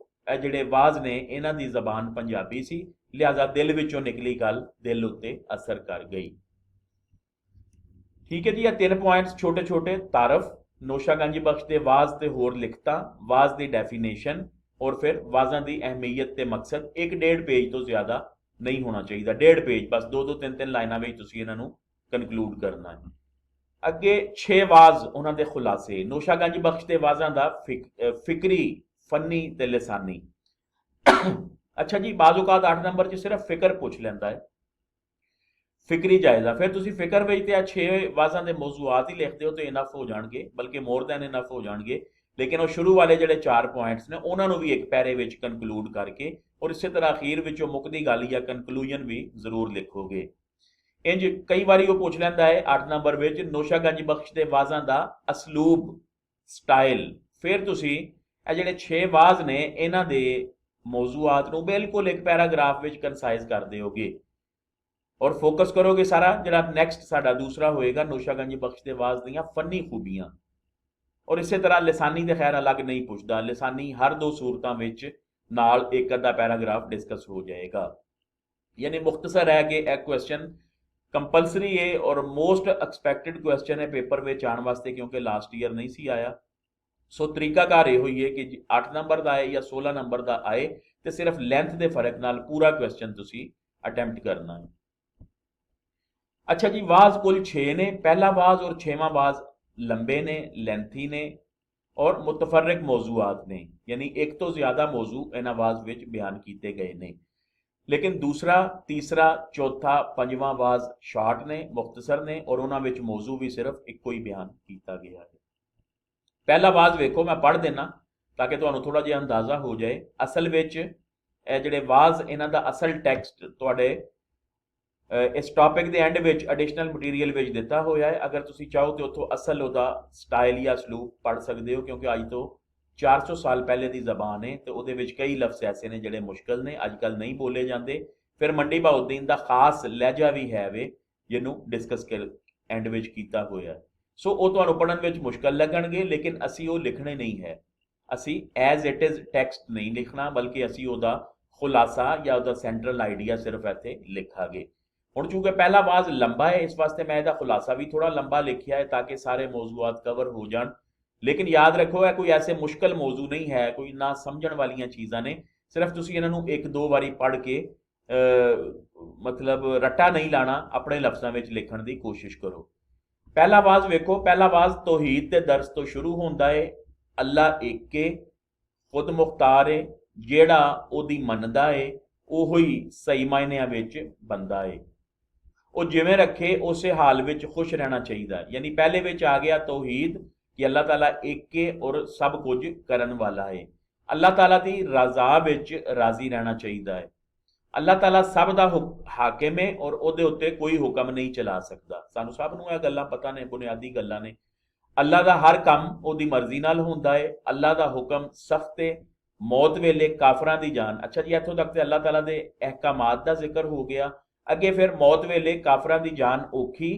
ਇਹ ਜਿਹੜੇ ਵਾਜ਼ ਨੇ ਇਹਨਾਂ ਦੀ ਜ਼ਬਾਨ ਪੰਜਾਬੀ ਸੀ, ਲਿਹਾਜ਼ਾ ਦਿਲ ਵਿੱਚੋਂ ਨਿਕਲੀ ਗੱਲ ਦਿਲ ਉੱਤੇ ਅਸਰ ਕਰ ਗਈ। ਠੀਕ ਹੈ ਜੀ, ਇਹ 3 ਪੁਆਇੰਟਸ ਛੋਟੇ ਛੋਟੇ, ਤਾਰਫ, ਨੋਸ਼ਾ ਗੰਜ ਬਖਸ਼ ਦੇ ਵਾਜ਼ ਤੇ ਹੋਰ ਲਿਖਤਾਂ, ਵਾਜ਼ ਦੀ ਡੈਫੀਨੇਸ਼ਨ ਔਰ ਫਿਰ ਵਾਜ਼ਾਂ ਦੀ ਅਹਿਮੀਅਤ ਤੇ ਮਕਸਦ। 1.5 ਪੇਜ ਤੋਂ ਜ਼ਿਆਦਾ ਨਹੀਂ ਹੋਣਾ ਚਾਹੀਦਾ, 1.5 ਪੇਜ, ਬਸ 2-2 3-3 ਲਾਈਨਾਂ ਵਿੱਚ ਤੁਸੀਂ ਇਹਨਾਂ ਨੂੰ ਕਨਕਲੂਡ ਕਰਨਾ ਹੈ। ਅੱਗੇ 6 ਵਾਜ਼ ਉਹਨਾਂ ਦੇ ਖੁਲਾਸੇ। ਨੋਸ਼ਾ ਗੰਜ ਬਖਸ਼ ਦੇ ਵਾਜ਼ਾਂ ਦਾ ਫਿਕਰੀ, ਫਨੀ ਤੇ ਲਿਸਾਨੀ। ਅੱਛਾ ਜੀ, ਬਾਜ਼ ਔਕਾਤ 8 ਨੰਬਰ 'ਚ ਸਿਰਫ ਫਿਕਰ ਪੁੱਛ ਲੈਂਦਾ ਹੈ, ਫਿਕਰੀ ਜਾਇਜ਼ਾ। ਫਿਰ ਤੁਸੀਂ ਫਿਕਰ ਵਿੱਚ ਤੇ ਆ 6 ਵਾਜ਼ਾਂ ਦੇ ਮੌਜ਼ੂਆਤ ਹੀ ਲਿਖਦੇ ਹੋ ਤੇ ਇਨਫ ਹੋ ਜਾਣਗੇ, ਬਲਕਿ ਮੋਰ ਦੈਨ ਇਨਫ ਹੋ ਜਾਣਗੇ। ਲੇਕਿਨ ਉਹ ਸ਼ੁਰੂ ਵਾਲੇ ਜਿਹੜੇ 4 ਪੁਆਇੰਟਸ ਨੇ ਉਹਨਾਂ ਨੂੰ ਵੀ ਇੱਕ ਪੈਰੇ ਵਿੱਚ ਕਨਕਲੂਡ ਕਰਕੇ ਔਰ ਇਸੇ ਤਰ੍ਹਾਂ ਅਖੀਰ ਵਿੱਚੋਂ ਮੁੱਕਦੀ ਗੱਲ ਜਾਂ ਕਨਕਲੂਜਨ ਵੀ ਜ਼ਰੂਰ ਲਿਖੋਗੇ। ਇੰਜ ਕਈ ਵਾਰੀ ਉਹ ਪੁੱਛ ਲੈਂਦਾ ਹੈ 8 ਨੰਬਰ ਵਿੱਚ ਨੋਸ਼ਾਗੰਜ ਬਖਸ਼ ਦੇ ਵਾਜ਼ਾਂ ਦਾ ਅਸਲੂਬ ਸਟਾਈਲ। ਫਿਰ ਤੁਸੀਂ ਇਹ ਜਿਹੜੇ 6 ਵਾਜ਼ ਨੇ ਇਹਨਾਂ ਦੇ ਮੌਜ਼ੂਆਤ ਨੂੰ ਬਿਲਕੁਲ ਇੱਕ ਪੈਰਾਗ੍ਰਾਫ ਵਿੱਚ ਕੰਸਾਈਜ਼ ਕਰ ਦਿਓਗੇ ਔਰ ਫੋਕਸ ਕਰੋਗੇ ਸਾਰਾ। ਜਿਹੜਾ ਨੈਕਸਟ ਸਾਡਾ ਦੂਸਰਾ ਹੋਏਗਾ ਨੋਸ਼ਾਗੰਜ ਬਖਸ਼ ਦੇ ਵਾਜ਼ ਦੀਆਂ ਫਨੀ ਖੂਬੀਆਂ। ਔਰ ਇਸੇ ਤਰ੍ਹਾਂ ਲਿਸਾਨੀ ਦੇ ਖੈਰ ਅਲੱਗ ਨਹੀਂ ਪੁੱਛਦਾ, ਲਿਸਾਨੀ ਹਰ ਦੋ ਸੂਰਤਾਂ ਵਿੱਚ ਨਾਲ ਇੱਕ ਅੱਧਾ ਪੈਰਾਗ੍ਰਾਫ ਡਿਸਕਸ ਹੋ ਜਾਏਗਾ। यानी मुख्तसर है कि यह क्वेश्चन कंपलसरी है और मोस्ट एक्सपैक्टेड क्वेश्चन है पेपर में आने वास्ते, क्योंकि लास्ट ईयर नहीं सी आया। सो तरीकाकार ये हुई है कि 8 नंबर का आए या 16 नंबर का आए तो सिर्फ लेंथ के फर्क नाल पूरा क्वेश्चन तुसी अटैम्प्ट करना है। अच्छा जी, वाज कुल 6 ने। पहला वाज और 6वां वाज लंबे ने, लेंथी ने और मुतफर्रिक मौजूआत ने, यानी एक तो ज्यादा मौजू इन्हां वाज विच बयान किए गए ने। लेकिन दूसरा, तीसरा, चौथा, पंजवां वाज शार्ट ने, मुख्तसर ने और उन्हां विच मौजू भी सिर्फ इको ही बयान किया गया है। पहला वाज वेखो, मैं पढ़ देना ताकि तुहानूं थोड़ा जिहा अंदाजा हो जाए। असल विच ਇਹ ਜਿਹੜੇ ਵਾਜ਼ ਇਹਨਾਂ ਦਾ ਅਸਲ ਟੈਕਸਟ ਤੁਹਾਡੇ ਇਸ ਟੌਪਿਕ ਦੇ ਐਂਡ ਵਿੱਚ ਐਡੀਸ਼ਨਲ ਮਟੀਰੀਅਲ ਵਿੱਚ ਦਿੱਤਾ ਹੋਇਆ ਹੈ। ਅਗਰ ਤੁਸੀਂ ਚਾਹੋ ਤੇ ਉੱਥੋਂ ਅਸਲ ਉਹਦਾ ਸਟਾਈਲ ਜਾਂ ਸਲੂਕ ਪੜ੍ਹ ਸਕਦੇ ਹੋ, ਕਿਉਂਕਿ ਅੱਜ ਤੋਂ 400 ਸਾਲ ਪਹਿਲੇ ਦੀ ਜ਼ਬਾਨ ਹੈ ਤੇ ਉਹਦੇ ਵਿੱਚ ਕਈ ਲਫ਼ਜ਼ ਐਸੇ ਨੇ ਜਿਹੜੇ ਮੁਸ਼ਕਲ ਨੇ, ਅੱਜ ਕੱਲ੍ਹ ਨਹੀਂ ਬੋਲੇ ਜਾਂਦੇ। ਫਿਰ ਮੰਡੀ ਬਹਾਉਦੀਨ ਦਾ ਖਾਸ ਲਹਿਜਾ ਵੀ ਹੈ ਵੇ ਜਿਹਨੂੰ ਡਿਸਕਸ ਕਰ ਐਂਡ ਵਿੱਚ ਕੀਤਾ ਹੋਇਆ। ਸੋ ਉਹ ਤੁਹਾਨੂੰ ਪੜ੍ਹਨ ਵਿੱਚ ਮੁਸ਼ਕਲ ਲੱਗਣਗੇ, ਲੇਕਿਨ ਅਸੀਂ ਉਹ ਲਿਖਣੇ ਨਹੀਂ ਹੈ। ਅਸੀਂ ਐਜ਼ ਇਟ ਇਜ਼ ਟੈਕਸਟ ਨਹੀਂ ਲਿਖਣਾ, ਬਲਕਿ ਅਸੀਂ ਉਹਦਾ ਖੁਲਾਸਾ ਜਾਂ ਉਹਦਾ ਸੈਂਟਰਲ ਆਈਡੀਆ ਸਿਰਫ ਇੱਥੇ ਲਿਖਾਂਗੇ। ਹੁਣ ਚੂੰਕਿ ਪਹਿਲਾ ਵਾਜ਼ ਲੰਬਾ ਹੈ, ਇਸ ਵਾਸਤੇ ਮੈਂ ਇਹਦਾ ਖੁਲਾਸਾ ਵੀ ਥੋੜਾ ਲੰਬਾ ਲਿਖਿਆ ਹੈ ਤਾकि सारे मौजूआत कवर हो जान। लेकिन याद रखो है कोई ऐसे मुश्किल मौजू नहीं है, कोई ना समझण वालियां चीज़ां ने। सिर्फ तुसीं इन्हां नूं एक दो वारी पढ़ के मतलब रट्टा नहीं लाना, अपने लफ्ज़ां विच लिखण दी कोशिश करो। पहला वाज वेखो, पहला वाज तौहीद ते दर्स तो शुरू होंदा है। अल्लाह एक है, खुद मुख्तार है, ਜਿਹੜਾ ਉਹਦੀ ਮੰਨਦਾ ਏ ਉਹੋ ਹੀ ਸਹੀ ਮਾਇਨਿਆਂ ਵਿੱਚ ਬੰਦਾ ਏ। ਉਹ ਜਿਵੇਂ ਰੱਖੇ ਉਸੇ ਹਾਲ ਵਿੱਚ ਖੁਸ਼ ਰਹਿਣਾ ਚਾਹੀਦਾ। ਯਾਨੀ ਪਹਿਲੇ ਵਿੱਚ ਆ ਗਿਆ ਤੌਹੀਦ ਕਿ ਅੱਲਾਹ ਤਾਲਾ ਇੱਕ ਏ ਔਰ ਸਭ ਕੁਝ ਕਰਨ ਵਾਲਾ ਏ। ਅੱਲਾਹ ਤਾਲਾ ਦੀ ਰਜ਼ਾ ਵਿੱਚ ਰਾਜ਼ੀ ਰਹਿਣਾ ਚਾਹੀਦਾ ਹੈ। ਅੱਲਾਹ ਤਾਲਾ ਸਭ ਦਾ ਹਾਕਿਮ ਹੈ ਔਰ ਉਹਦੇ ਉੱਤੇ ਕੋਈ ਹੁਕਮ ਨਹੀਂ ਚਲਾ ਸਕਦਾ। ਸਾਨੂੰ ਸਭ ਨੂੰ ਇਹ ਗੱਲਾਂ ਪਤਾ ਨੇ, ਬੁਨਿਆਦੀ ਗੱਲਾਂ ਨੇ। ਅੱਲਾਹ ਦਾ ਹਰ ਕੰਮ ਉਹਦੀ ਮਰਜ਼ੀ ਨਾਲ ਹੁੰਦਾ ਹੈ। ਅੱਲਾਹ ਦਾ ਹੁਕਮ ਸਖਤ ਹੈ। मौत वेले काफरां दी जान। अच्छा जी, इत्थों तक तो अल्लाह ताला दे अहकामात दा जिक्र हो गया। अगे फिर मौत वेले काफरां दी जान औखी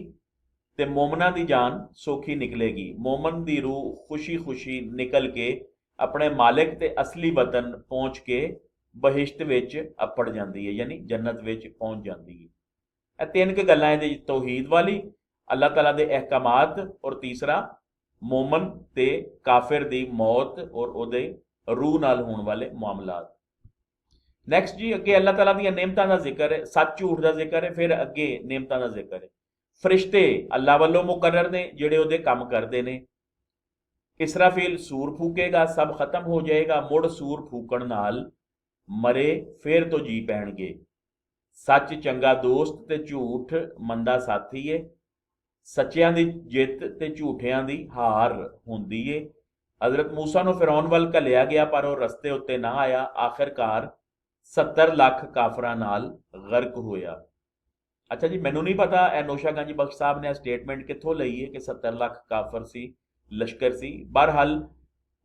ते मोमनां दी जान सौखी निकलेगी। मोमन दी रूह खुशी खुशी निकल के अपने मालिक ते असली वतन पहुंच के बहिश्त विच अपड़ जाती है, यानी जन्नत विच पहुंच जाती है। ਇਹ ਤਿੰਨ ਕੁ ਗੱਲਾਂ ਇਹਦੇ ਤੌਹੀਦ ਵਾਲੀ, ਅੱਲਾਹ ਤਾਲਾ ਦੇ ਅਹਿਕਾਮਾਤ और तीसरा मोमन ते काफिर दी मौत और ਉਹਦੇ रूह नाल होने वाले मामलात। नैक्सट जी, अगे अल्लाह ताला दी नेमतां दा जिक्र है, सच झूठ दा जिक्र है। फिर अगे नेमतां दा जिक्र है। फरिश्ते अल्लाह वालों मुकर्रर ने जिहड़े उहदे काम करदे ने। इसराफील सूर फूकेगा, सब खत्म हो जाएगा। मुड़ सूर फूकण नाल मरे फिर तो जी पैणगे। सच चंगा दोस्त ते झूठ मंदा साथी है। सच्चियां दी जित ते झूठियां दी हार हुंदी है। हजरत मूसा ਨੂੰ ਫਿਰੌਨ ਵੱਲ ਘੱਲਿਆ ਗਿਆ ਪਰ ਉਹ ਰਸਤੇ ਉੱਤੇ ਨਾ ਆਇਆ। ਆਖਿਰਕਾਰ 70 ਲੱਖ ਕਾਫਰਾਂ ਨਾਲ ਗਰਕ ਹੋਇਆ। ਅੱਛਾ ਜੀ, ਮੈਨੂੰ ਨਹੀਂ ਪਤਾ ਇਹ ਨੌਸ਼ਾਗੰਜ ਬਖਸ਼ ਸਾਹਿਬ ਨੇ ਸਟੇਟਮੈਂਟ ਕਿੱਥੋਂ ਲਈ ਹੈ ਕਿ 70 ਲੱਖ ਕਾਫਰ ਸੀ, ਲਸ਼ਕਰ ਸੀ। ਬਹਰਹਾਲ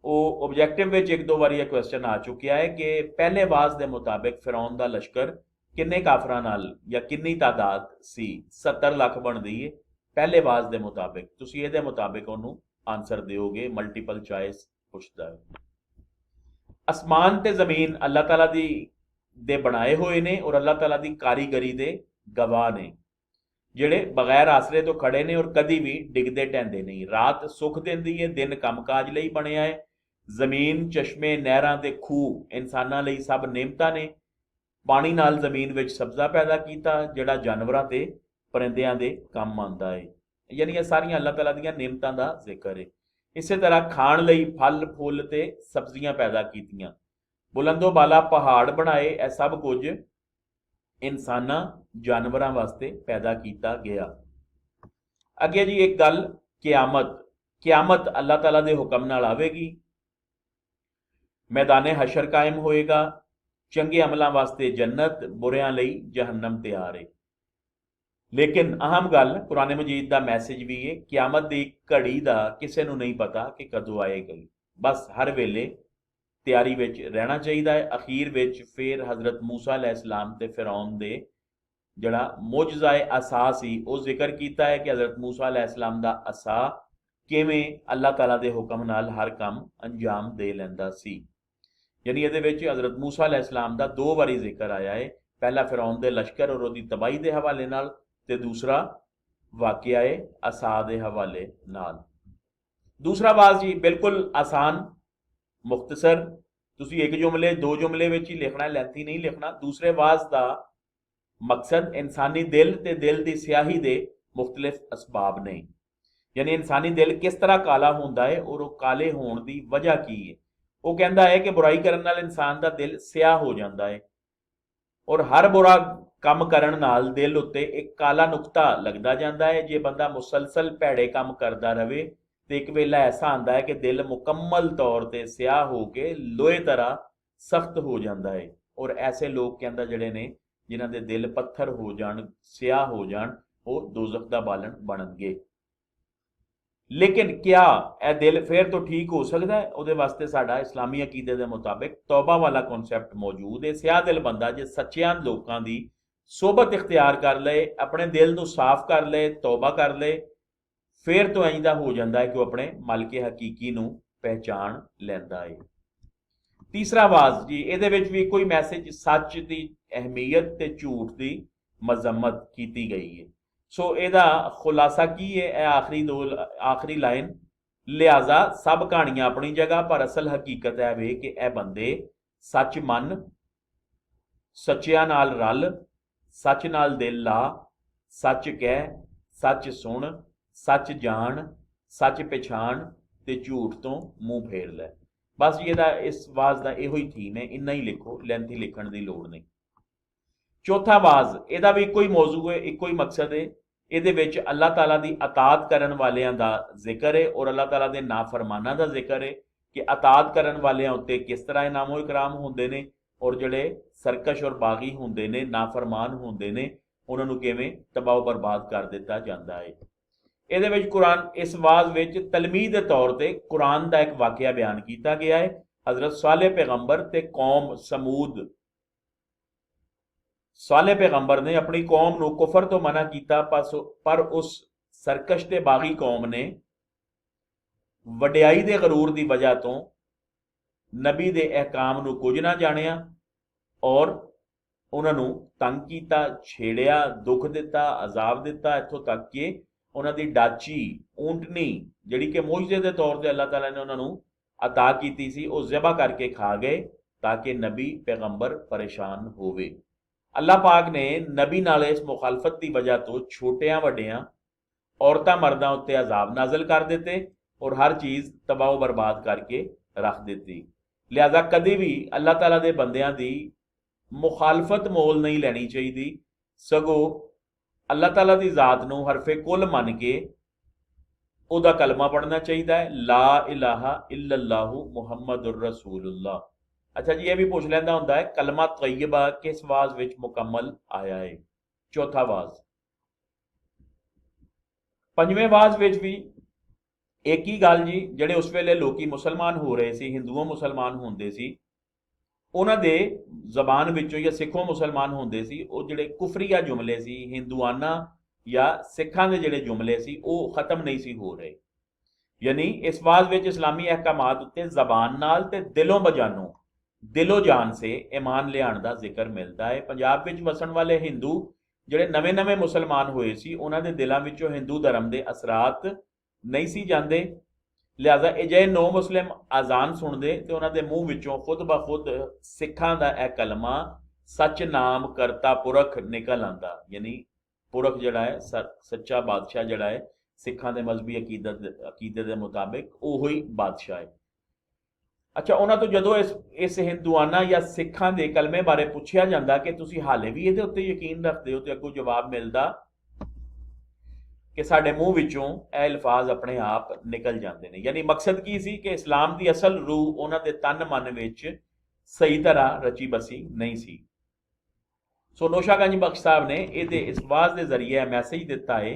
ਉਹ ਆਬਜੈਕਟਿਵ ਵਿੱਚ ਇੱਕ ਦੋ ਵਾਰੀ ਇਹ ਕੁਐਸਚਨ ਆ ਚੁੱਕਿਆ ਹੈ ਕਿ ਪਹਿਲੇ ਵਾਜ਼ ਦੇ ਮੁਤਾਬਿਕ ਫਿਰੌਨ ਦਾ ਲਸ਼ਕਰ ਕਿੰਨੇ ਕਾਫਰਾਂ ਨਾਲ ਜਾਂ ਕਿੰਨੀ ਤਾਦਾਦ ਸੀ। 70 ਲੱਖ ਬਣਦੀ ਹੈ ਪਹਿਲੇ ਵਾਜ਼ ਦੇ ਮੁਤਾਬਿਕ। ਤੁਸੀਂ ਇਹਦੇ ਮੁਤਾਬਿਕ ਉਹਨੂੰ आंसर दोगे। मल्टीपल चॉइस पुछता है। आसमान ते जमीन अल्लाह ताला दी दे बनाए हुए ने और अल्लाह ताला दी कारीगरी दे गवाह ने, जिहड़े बगैर आसरे तो खड़े ने और कदी भी डिगदे ढहंदे नहीं। रात सुख दिंदी है, दिन कामकाज लई बनिया है। जमीन, चश्मे, नहरां ते खूह इंसानां लई सब नेमतां ने। पानी नाल जमीन विच सब्जा पैदा कीता जिहड़ा जानवरां ते परिंदियां दे काम आंदा है। यानी ये सारियां अल्लाह ताला दीयां नेमतां दा जिक्र है। इसे तरह खाण लई फल फुल ते सब्जियां पैदा कीतियां, बुलंदो बाला पहाड़ बनाए। यह सब कुछ इंसानां जानवरां वास्ते पैदा किया गया। अगे जी एक गल, क्यामत। क्यामत अल्लाह ताला दे हुक्म नाल आवेगी। मैदाने हशर कायम होएगा। चंगे अमलों वास्ते जन्नत, बुरियां लई जहन्नम तैयार है। लेकिन अहम गल कुरान मजीद का मैसेज भी है, क्यामत की घड़ी का किसी को नहीं पता कि कदों आएगी। बस हर वेले तैयारी विच रहना चाहिए है। अखीर विच फिर हज़रत मूसा अलैहिस्सलाम ते फिरौन दे जड़ा मुजज़ाए असा सी वो जिक्र किया है कि हज़रत मूसा अलैहिस्सलाम दा असा किवें अल्लाह ताला दे हुक्म नाल हर काम अंजाम दे लैंदा सी। यानी ये हज़रत मूसा अलैहिस्सलाम दा दो बारी जिक्र आया है, पहला फिरौन दे लश्कर और उहदी तबाही दे हवाले नाल ते दूसरा वाकया है असा दे हवाले नाल। दूसरा वाज जी बिल्कुल आसान मुख्तसर, तुसी एक जुमले दो जुमले विच ही लिखना, लैंथी नहीं लिखना। दूसरे वाज दा मकसद इंसानी दिल ते दिल दी स्याही दे मुख्तलिफ असबाब ने, यानी इंसानी दिल किस तरह काला होंदा है और वो काले होने की वजह की है। वो कहता है कि बुराई करने नाल इंसान का दिल स्याह हो जाता है और हर बुरा काम करन नाल दिल उत्ते एक काला नुकता लगता जाता है। जे बंदा मुसलसल भैड़े काम करता रहे तो एक वेला ऐसा आता है कि दिल मुकम्मल तौर पर स्याह हो के लोहे तरह सख्त हो जाता है। और ऐसे लोग कहता जड़े ने जिन्हां दे दिल पत्थर हो जान, स्याह हो जान, वो दोज़ख दा बालन बननगे। लेकिन क्या यह दिल फिर तो ठीक हो सकता है? वो वास्ते साडा इस्लामी अकीदे के मुताबिक तौबा वाला कॉन्सैप्ट मौजूद है। स्याह दिल बंदा जे सच्चियां लोगों की सोबत इख्तियार कर ले, अपने दिल को साफ कर ले, तौबा कर ले, फिर तो इंज दा हो जाता है कि वह अपने मालिक हकीकी नूं पहचान लैंदा है। तीसरा वाज जी ये भी कोई मैसेज सच की अहमियत ते झूठ की मजम्मत की गई है। सो एदा खुलासा की है आखिरी लाइन, लिहाजा सब कहानियां अपनी जगह पर असल हकीकत है वे कि ए बंदे सच मन, सच्चिया नाल रल, सच नाल दिल ला, सच कह, सच सुन, सच जान, सच पछाण ते झूठ तो मुंह फेर लै। बस ये इस वाज का यो ही थीम है, इन्ना ही लिखो, लैंथी लिखण की लोड़ नहीं। चौथा वाज यदा भी एको ही मौजू है, एको ही मकसद है। ये अल्लाह ताला की अतात करन वालियां दा जिक्र है और अल्लाह ताला दे नाफरमाना का जिक्र है कि अतात करन वालियां उत्ते किस तरह इनामो इकराम होंदे ने और जड़े सरकश और बागी होंदे ने, नाफरमान होंदे ने, उन्होंने किवें तबाह बर्बाद कर दिता जाता है। ये कुरान इस वाज विच तलमीह के तौर पर कुरान का एक वाकया बयान किया गया है। हजरत साले पैगंबर ते कौम समूद, साले पैगंबर ने अपनी कौम को कुफर तो मना किया, पर उस सरकश ते बागी कौम ने वड्याई दे गरूर की वजह तो नबी दे अहकाम नूं कुछ ना जानिया और उन्होंने तंग किया, छेड़िया, दुख दिता, अजाब दिता, इत्थों तक कि उन्होंने डाची ऊंटनी जिहड़ी कि मुजज़े के तौर पर अल्लाह ताला ने उन्होंने अता की सी, वो ज़िबा करके खा गए ताकि नबी पैगंबर परेशान होवे। अल्लाह पाक ने नबी नाल इस मुखालफत की वजह तो छोटिया वड्डिया, औरतां मर्दां उत्ते अजाब नाजल कर देते और हर चीज़ तबाह बर्बाद करके रख दी। लिहाजा कभी भी अल्लाह ताला दे बंदियां दी मुखालफत मोल नहीं लैनी चाहिए, सगों अल्लाह ताला की जात नूं हरफे कुल मन के उहदा कलमा पढ़ना चाहिए है, ला इलाहा इल्लल्लाहु मुहम्मदुर रसूलुल्लाह। अच्छा जी, ये भी पूछ लेंदा हुंदा है कलमा तय्यबा किस वाज विच मुकम्मल आया है? चौथा वाज। पंजवें वाज विच भी एक ही गल जी, जिहड़े उस वेले लोकी मुसलमान हो रहे सी, हिंदुओं मुसलमान होंदे सी, उन्हां दे जबान विचों या सिखों मुसलमान होंदे सी, वो जिहड़े कुफरीया जुमले सी, हिंदुआना या सिखां दे जिहड़े जुमले सी, वो खत्म नहीं सी हो रहे। यानी इस वाज विच इस्लामी अहकामात उत्ते जबान नाल ते दिलों बजानों, दिलो जान से ईमान लियाण का जिक्र मिलता है। पंजाब विच वसन वाले हिंदू जिहड़े नवे नवे मुसलमान होए सी, उन्हां दे दिलां विचों हिंदू धर्म के असरात नहीं सी जांदे। लिहाजा अजे नो मुस्लिम आजान सुनते तो उन्होंने मुंह विचों खुद ब खुद सिखां दा यह कलमा सच नाम करता पुरख निकल आंदा। यानी पुरख जड़ा है सच्चा बादशाह जड़ा है सिखां दे मजहबी अकीदे के मुताबिक वो ही बादशाह है। अच्छा, उन्होंने तो जो इस हिंदुआना या सिखां दे कलमे बारे पूछा जाता कि तुसी हाले भी ये उत्ते यकीन रखते हो, तो अगों जवाब मिलता कि साडे मुंह विचों ए अल्फाज अपने आप निकल जाते हैं। यानी मकसद की सी कि इस्लाम की असल रूह उन्होंने तन मन विच सही तरह रची बसी नहीं सी। ਸੋ ਨੌਸ਼ਾ ਗੰਜ ਬਖਸ਼ ਸਾਹਿਬ ਨੇ ਇਹਦੇ ਇਸ ਵਾਜ਼ ਦੇ ਜ਼ਰੀਏ ਮੈਸੇਜ ਦਿੱਤਾ ਹੈ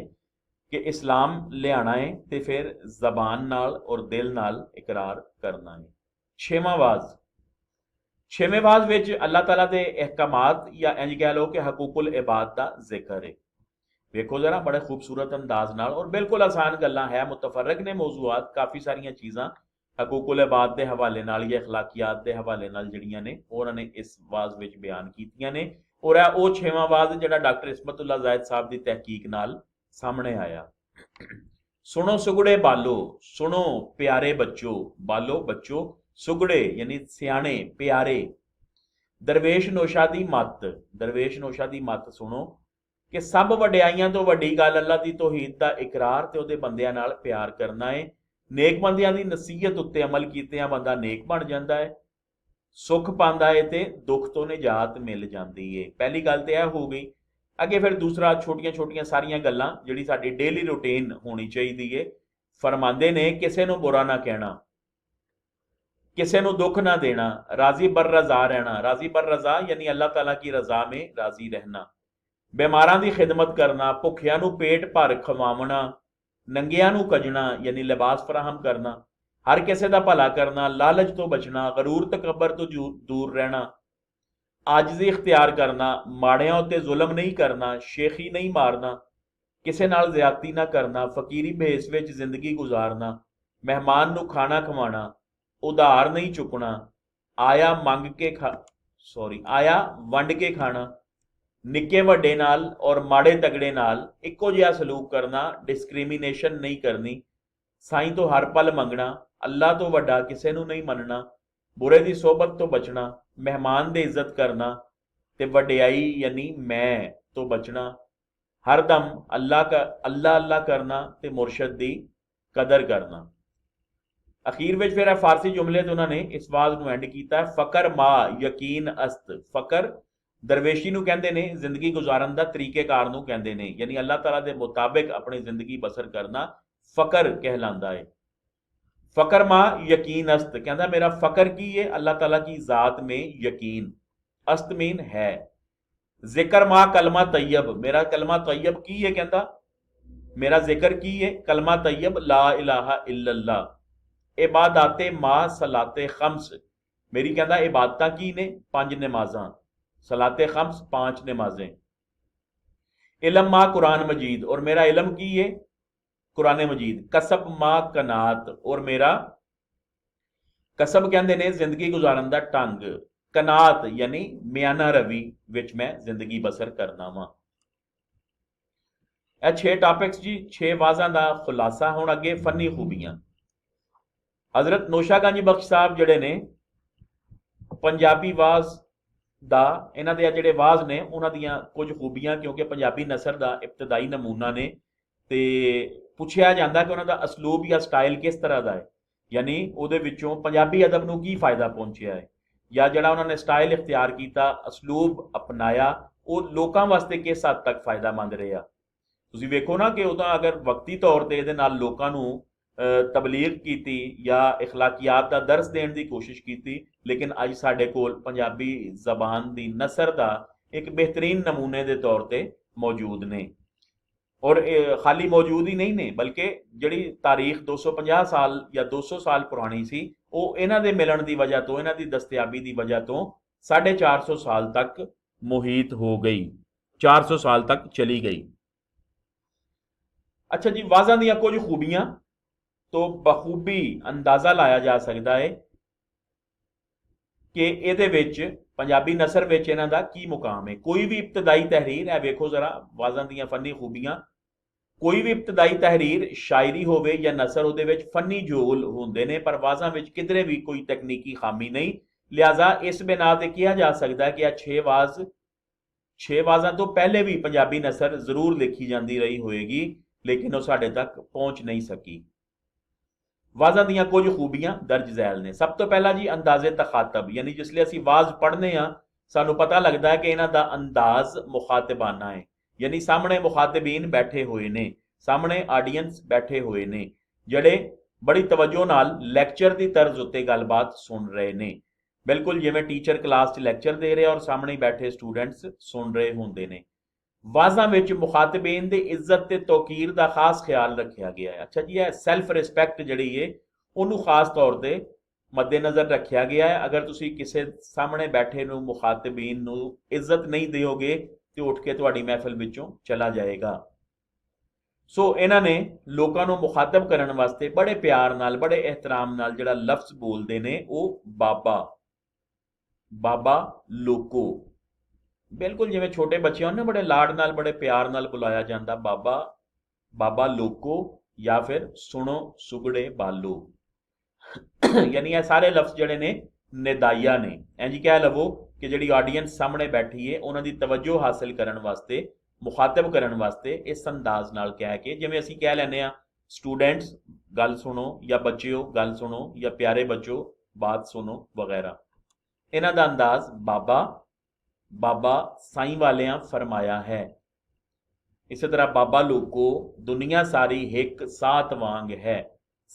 ਕਿ ਇਸਲਾਮ ਲਿਆਣਾ ਹੈ ਤੇ ਫਿਰ ਜ਼ਬਾਨ ਨਾਲ ਔਰ ਦਿਲ ਨਾਲ ਇਕਰਾਰ ਕਰਨਾ ਹੈ। ਛੇਵੇਂ ਵਾਜ਼ ਵਿੱਚ ਅੱਲਾਹ ਤਾਲਾ ਦੇ ਅਹਿਕਾਮਾਤ ਜਾਂ ਇੰਜ ਕਹਿ ਲਓ ਕਿ ਹਕੂਕੁਲ ਇਬਾਦ ਦਾ ਜ਼ਿਕਰ ਹੈ। ਵੇਖੋ ਜ਼ਰਾ ਬੜੇ ਖੂਬਸੂਰਤ ਅੰਦਾਜ਼ ਨਾਲ ਔਰ ਬਿਲਕੁਲ ਆਸਾਨ ਗੱਲਾਂ ਹੈ, ਮੁਤਫਰਕ ਨੇ ਮੌਜ਼ੂਆਤ, ਕਾਫੀ ਸਾਰੀਆਂ ਚੀਜ਼ਾਂ ਹਕੂਕੁਲ ਇਬਾਦ ਦੇ ਹਵਾਲੇ ਨਾਲ ਜਾਂ ਅਖਲਾਕੀਆਤ ਦੇ ਹਵਾਲੇ ਨਾਲ ਜਿਹੜੀਆਂ ਨੇ ਉਹਨਾਂ ਨੇ ਇਸ ਵਾਜ਼ ਵਿੱਚ ਬਿਆਨ ਕੀਤੀਆਂ ਨੇ। ਔਰ ਇਹ ਉਹ ਛੇਵਾਂ ਵਾਜ਼ ਜਿਹੜਾ ਡਾਕਟਰ ਇਸਮਤੁल्लाह ਜ਼ਾਹਿਦ ਸਾਹਿਬ ਦੀ ਤਹਿਕੀਕ ਨਾਲ ਸਾਹਮਣੇ ਆਇਆ। ਸੁਣੋ ਸੁਗੜੇ ਬਾਲੋ, ਸੁਣੋ ਪਿਆਰੇ ਬੱਚੋ, ਬਾਲੋ ਬੱਚੋ, ਸੁਗੜੇ ਯਾਨੀ ਸਿਆਣੇ ਪਿਆਰੇ। ਦਰਵੇਸ਼ ਨੌਸ਼ਾ ਦੀ ਮੱਤ, ਦਰਵੇਸ਼ ਨੌਸ਼ਾ ਦੀ ਮੱਤ ਸੁਣੋ ਕਿ ਸਭ ਵਡਿਆਈਆਂ ਤੋਂ ਵੱਡੀ ਗੱਲ ਅੱਲਾਹ ਦੀ ਤੌਹੀਦ ਦਾ ਇਕਰਾਰ ਤੇ ਉਹਦੇ ਬੰਦਿਆਂ ਨਾਲ ਪਿਆਰ ਕਰਨਾ ਹੈ। ਨੇਕ ਬੰਦਿਆਂ ਦੀ ਨਸੀਹਤ ਉੱਤੇ ਅਮਲ ਕੀਤਿਆਂ ਬੰਦਾ ਨੇਕ ਬਣ ਜਾਂਦਾ ਹੈ, ਸੁੱਖ ਪਾਉਂਦਾ ਹੈ ਤੇ ਦੁੱਖ ਤੋਂ ਨਿਜਾਤ ਮਿਲ ਜਾਂਦੀ ਹੈ। ਪਹਿਲੀ ਗੱਲ ਤੇ ਇਹ ਹੋ ਗਈ। ਅੱਗੇ ਫਿਰ ਦੂਸਰਾ ਛੋਟੀਆਂ ਛੋਟੀਆਂ ਸਾਰੀਆਂ ਗੱਲਾਂ ਜਿਹੜੀ ਸਾਡੀ ਡੇਲੀ ਰੂਟੀਨ ਹੋਣੀ ਚਾਹੀਦੀ ਹੈ। ਫਰਮਾਉਂਦੇ ਨੇ ਕਿਸੇ ਨੂੰ ਬੁਰਾ ਨਾ ਕਹਿਣਾ, ਕਿਸੇ ਨੂੰ ਦੁੱਖ ਨਾ ਦੇਣਾ, ਰਾਜ਼ੀ ਬਰ ਰਜ਼ਾ ਰਹਿਣਾ। ਰਾਜ਼ੀ ਬਰ ਰਜ਼ਾ ਯਾਨੀ ਅੱਲਾਹ ਤਾला की रजा में राजी रहना। ਬਿਮਾਰਾਂ ਦੀ ਖਿਦਮਤ ਕਰਨਾ, ਭੁੱਖਿਆਂ ਨੂੰ ਪੇਟ ਭਰ ਖਵਾਉਣਾ, ਨੰਗਿਆਂ ਨੂੰ ਕੱਜਣਾ ਯਾਨੀ ਲਿਬਾਸ ਫਰਾਹਮ ਕਰਨਾ, ਹਰ ਕਿਸੇ ਦਾ ਭਲਾ ਕਰਨਾ, ਲਾਲਚ ਤੋਂ ਬਚਣਾ, ਗਰੂਰ ਤਕੱਬਰ ਤੋਂ ਦੂਰ ਰਹਿਣਾ, ਆਜਜ਼ੀ ਇਖਤਿਆਰ ਕਰਨਾ, ਮਾੜਿਆਂ ਉੱਤੇ ਜ਼ੁਲਮ ਨਹੀਂ ਕਰਨਾ, ਸ਼ੇਖੀ ਨਹੀਂ ਮਾਰਨਾ, ਕਿਸੇ ਨਾਲ ਜ਼ਿਆਦਤੀ ਨਾ ਕਰਨਾ, ਫਕੀਰੀ ਭੇਸ ਵਿੱਚ ਜ਼ਿੰਦਗੀ ਗੁਜ਼ਾਰਨਾ, ਮਹਿਮਾਨ ਨੂੰ ਖਾਣਾ ਖਵਾਉਣਾ, ਉਧਾਰ ਨਹੀਂ ਚੁੱਕਣਾ, ਆਇਆ ਵੰਡ ਕੇ ਖਾਣਾ, ਨਿੱਕੇ ਵੱਡੇ ਨਾਲ ਔਰ ਮਾੜੇ ਤਗੜੇ ਨਾਲ ਇੱਕੋ ਜਿਹਾ ਸਲੂਕ ਕਰਨਾ, ਡਿਸਕ੍ਰਿਮੀਨੇਸ਼ਨ ਨਹੀਂ ਕਰਨੀ, ਸਾਈਂ ਤੋਂ ਹਰ ਪਲ ਮੰਗਣਾ, ਅੱਲਾਹ ਤੋਂ ਵੱਡਾ ਕਿਸੇ ਨੂੰ ਨਹੀਂ ਮੰਨਣਾ, ਬੁਰੇ ਦੀ ਸੋਬਤ ਤੋਂ ਬਚਣਾ, ਮਹਿਮਾਨ ਦੀ ਇੱਜ਼ਤ ਕਰਨਾ ਤੇ ਵਡਿਆਈ ਯਾਨੀ ਮੈਂ ਤੋਂ ਬਚਣਾ, ਹਰਦਮ ਅੱਲਾਹ ਕਰਨਾ ਤੇ ਮੁਰਸ਼ਦ ਦੀ ਕਦਰ ਕਰਨਾ। ਅਖੀਰ ਵਿੱਚ ਫਿਰ ਫਾਰਸੀ ਜੁਮਲੇ ਤੋਂ ਉਹਨਾਂ ਨੇ ਇਸ ਵਾਜ਼ ਨੂੰ ਐਂਡ ਕੀਤਾ, ਫਕਰ ਮਾ ਯਕੀਨ ਅਸਤ। ਫਕਰ ਦਰਵੇਸ਼ੀ ਨੂੰ ਕਹਿੰਦੇ ਨੇ, ਜ਼ਿੰਦਗੀ ਗੁਜ਼ਾਰਨ ਦਾ ਤਰੀਕੇਕਾਰ ਨੂੰ ਕਹਿੰਦੇ ਨੇ, ਯਾਨੀ ਅੱਲਾਹ ਤਾਲਾ ਦੇ ਮੁਤਾਬਿਕ ਆਪਣੀ ਜ਼ਿੰਦਗੀ ਬਸਰ ਕਰਨਾ ਫਕਰ ਕਹਿਲਾਂਦਾ ਹੈ। फकर मा यकीन अस्त, कहता मेरा फकर की है अल्लाह ताला की ज़ात में यकीन, अस्त मीन है। जिक्र मा कलमा तैयब, मेरा कलमा तैयब की है, कहता मेरा जिक्र की है कलमा तैयब ला इलाहा इल्लल्लाह। इबादाते मा सलाते खम्स, मेरी कहता इबादतां की ने 5 नमाजां, सलाते खम्स 5 नमाजें। इलम मा कुरान मजीद, और मेरा इलम की है कुरान मजीद। कसब मा कनात, और मेरा कसब कहते ने जिंदगी गुजारन दा ढंग, कनात यानी मियाना रवि विच मैं जिंदगी बसर करना वा। ਇਹ 6 ਟਾਪਿਕਸ जी, 6 ਵਾਜ਼ਾਂ ਦਾ ਖੁਲਾਸਾ। ਹੁਣ ਅੱਗੇ ਫਨੀ ਖੂਬੀਆਂ। ਹਜ਼ਰਤ ਨੌਸ਼ਾ ਗੰਜ ਬਖਸ਼ ਸਾਹਿਬ ਜਿਹੜੇ ਨੇ ਪੰਜਾਬੀ ਵਾਜ਼ ਦਾ, ਇਹਨਾਂ ਦੇ ਜਿਹੜੇ ਵਾਜ਼ ਨੇ ਉਹਨਾਂ ਦੀਆਂ ਕੁਝ ਖੂਬੀਆਂ, ਕਿਉਂਕਿ ਪੰਜਾਬੀ ਨਸਰ ਦਾ ਇਬਤਦਾਈ ਨਮੂਨਾ ਨੇ, ਤੇ ਪੁੱਛਿਆ ਜਾਂਦਾ ਕਿ ਉਹਨਾਂ ਦਾ ਅਸਲੂਬ ਜਾਂ ਸਟਾਈਲ ਕਿਸ ਤਰ੍ਹਾਂ ਦਾ ਹੈ, ਯਾਨੀ ਉਹਦੇ ਵਿੱਚੋਂ ਪੰਜਾਬੀ ਅਦਬ ਨੂੰ ਕੀ ਫਾਇਦਾ ਪਹੁੰਚਿਆ ਹੈ, ਜਾਂ ਜਿਹੜਾ ਉਹਨਾਂ ਨੇ ਸਟਾਈਲ ਇਖਤਿਆਰ ਕੀਤਾ, ਅਸਲੂਬ ਅਪਣਾਇਆ, ਉਹ ਲੋਕਾਂ ਵਾਸਤੇ ਕਿਸ ਹੱਦ ਤੱਕ ਫਾਇਦਾਮੰਦ ਰਿਹਾ। ਤੁਸੀਂ ਵੇਖੋ ਨਾ ਕਿ ਉਹਦਾ ਅਗਰ ਵਕਤੀ ਤੌਰ ਤੇ ਇਹਦੇ ਨਾਲ ਲੋਕਾਂ ਨੂੰ ਤਬਲੀਗ ਕੀਤੀ ਜਾਂ ਇਖਲਾਕੀਆਤ ਦਾ ਦਰਸ ਦੇਣ ਦੀ ਕੋਸ਼ਿਸ਼ ਕੀਤੀ, ਲੇਕਿਨ ਅੱਜ ਸਾਡੇ ਕੋਲ ਪੰਜਾਬੀ ਜ਼ਬਾਨ ਦੀ ਨਸਰ ਦਾ ਇੱਕ ਬਿਹਤਰੀਨ ਨਮੂਨੇ ਦੇ ਤੌਰ ਤੇ ਮੌਜੂਦ ਨੇ। और खाली मौजूद ही नहीं ने, बल्कि जिहड़ी तारीख 250 साल या 200 साल पुरानी सी, वो इन्हां दे मिलण दी वजह तो, इन्हां दी दस्तयाबी दी वजह तो 450 साल तक मुहीत हो गई, 400 साल तक चली गई। अच्छा जी, वाज़ां दीयां कुछ खूबियां तो बखूबी अंदाज़ा लाया जा सकता है कि इहदे विच पंजाबी नसर विच इन्हां दा की मुकाम है। कोई भी इब्तदाई तहरीर है, वेखो जरा वाज़ां दीयां फनी खूबियां, कोई भी इब्तदाई तहरीर शायरी होवे या नसर उहदे विच फनी जोल हुंदे ने, पर वाज़ां विच किधरे भी कोई तकनीकी खामी नहीं। लिहाजा इस बिना ते किया जा सकता है कि 6 वाज़ां तो पहले भी पंजाबी नसर जरूर लिखी जाती रही होएगी, लेकिन वह साडे तक पहुंच नहीं सकी। वाज़ां दीयां कुछ खूबियां दर्ज झैल ने। सब तो पहला जी अंदाज़े तखातब, यानी जिसले असी वाज़ पढ़ने हाँ सानू पता लगता है कि इन्हां दा अंदाज मुखातिबाना है, यानी सामने मुखातिबीन बैठे हुए ने, सामने आडियंस बैठे हुए ने, जड़े बड़ी तवज्जो नाल लैक्चर की तर्ज उत्ते गलबात सुन रहे ने। ਬਿਲਕੁਲ ਜਿਵੇਂ ਟੀਚਰ ਕਲਾਸ 'ਚ ਲੈਕਚਰ ਦੇ ਰਿਹਾ ਔਰ ਸਾਹਮਣੇ ਬੈਠੇ ਸਟੂਡੈਂਟਸ ਸੁਣ ਰਹੇ ਹੁੰਦੇ ਨੇ। ਵਾਜ਼ਾਂ ਵਿੱਚ ਮੁਖਾਤਬੀਨ ਦੀ ਇੱਜ਼ਤ ਤੇ ਤੌਕੀਰ ਦਾ ਖਾਸ ਖਿਆਲ ਰੱਖਿਆ ਗਿਆ ਹੈ। ਅੱਛਾ ਜੀ, ਇਹ ਸੈਲਫ ਰਿਸਪੈਕਟ ਜਿਹੜੀ ਏ ਉਹਨੂੰ ਖਾਸ ਤੌਰ ਤੇ ਮੱਦੇਨਜ਼ਰ ਰੱਖਿਆ ਗਿਆ ਹੈ। ਅਗਰ ਤੁਸੀਂ ਕਿਸੇ ਸਾਹਮਣੇ ਬੈਠੇ ਨੂੰ ਮੁਖਾਤਬੀਨ ਨੂੰ ਇੱਜ਼ਤ ਨਹੀਂ ਦਿਓਗੇ ਤੇ ਉੱਠ ਕੇ ਤੁਹਾਡੀ ਮਹਿਫਿਲ ਵਿੱਚੋਂ ਚਲਾ ਜਾਏਗਾ। ਸੋ ਇਹਨਾਂ ਨੇ ਲੋਕਾਂ ਨੂੰ ਮੁਖਾਤਬ ਕਰਨ ਵਾਸਤੇ ਬੜੇ ਪਿਆਰ ਨਾਲ ਬੜੇ ਇਹਤਰਾਮ ਨਾਲ ਜਿਹੜਾ ਲਫ਼ਜ਼ ਬੋਲਦੇ ਨੇ ਉਹ ਬਾਬਾ, ਬਾਬਾ ਲੋਕੋ। ਬਿਲਕੁਲ ਜਿਵੇਂ ਛੋਟੇ ਬੱਚੇ ਹੋਣ ਨਾ, ਬੜੇ ਲਾਡ ਨਾਲ ਬੜੇ ਪਿਆਰ ਨਾਲ ਬੁਲਾਇਆ ਜਾਂਦਾ ਬਾਬਾ, ਬਾਬਾ ਲੋਕੋ ਜਾਂ ਫਿਰ ਸੁਣੋ ਸੁਗੜੇ ਬਾਲੋ। ਯਾਨੀ ਇਹ ਸਾਰੇ ਲਫ਼ਜ਼ ਜਿਹੜੇ ਨੇ ਨਿਦਾਈਆ ਨੇ। ਇੰਜ ਕਹਿ ਲਵੋ ਕਿ ਜਿਹੜੀ ਆਡੀਅנס ਸਾਹਮਣੇ ਬੈਠੀ ਹੈ ਉਹਨਾਂ ਦੀ ਤਵੱਜੋ ਹਾਸਿਲ ਕਰਨ ਵਾਸਤੇ, ਮੁਖਾਤਬ ਕਰਨ ਵਾਸਤੇ ਇਸ ਅੰਦਾਜ਼ ਨਾਲ ਕਹਿ ਕੇ, ਜਿਵੇਂ ਅਸੀਂ ਕਹਿ ਲੈਂਦੇ ਆ ਸਟੂਡੈਂਟਸ ਗੱਲ ਸੁਣੋ ਜਾਂ ਬੱਚਿਓ ਗੱਲ ਸੁਣੋ ਜਾਂ ਪਿਆਰੇ ਬੱਚੋ ਬਾਤ ਸੁਣੋ ਵਗੈਰਾ। ਇਹਨਾਂ ਦਾ ਅੰਦਾਜ਼ ਬਾਬਾ, ਬਾਬਾ ਸਾਈਂ ਵਾਲਿਆਂ ਫਰਮਾਇਆ ਹੈ। ਇਸੇ ਤਰ੍ਹਾਂ ਬਾਬਾ ਲੋਕੋ ਦੁਨੀਆ ਸਾਰੀ ਹਿੱਕ ਸਾਤ ਵਾਂਗ ਹੈ।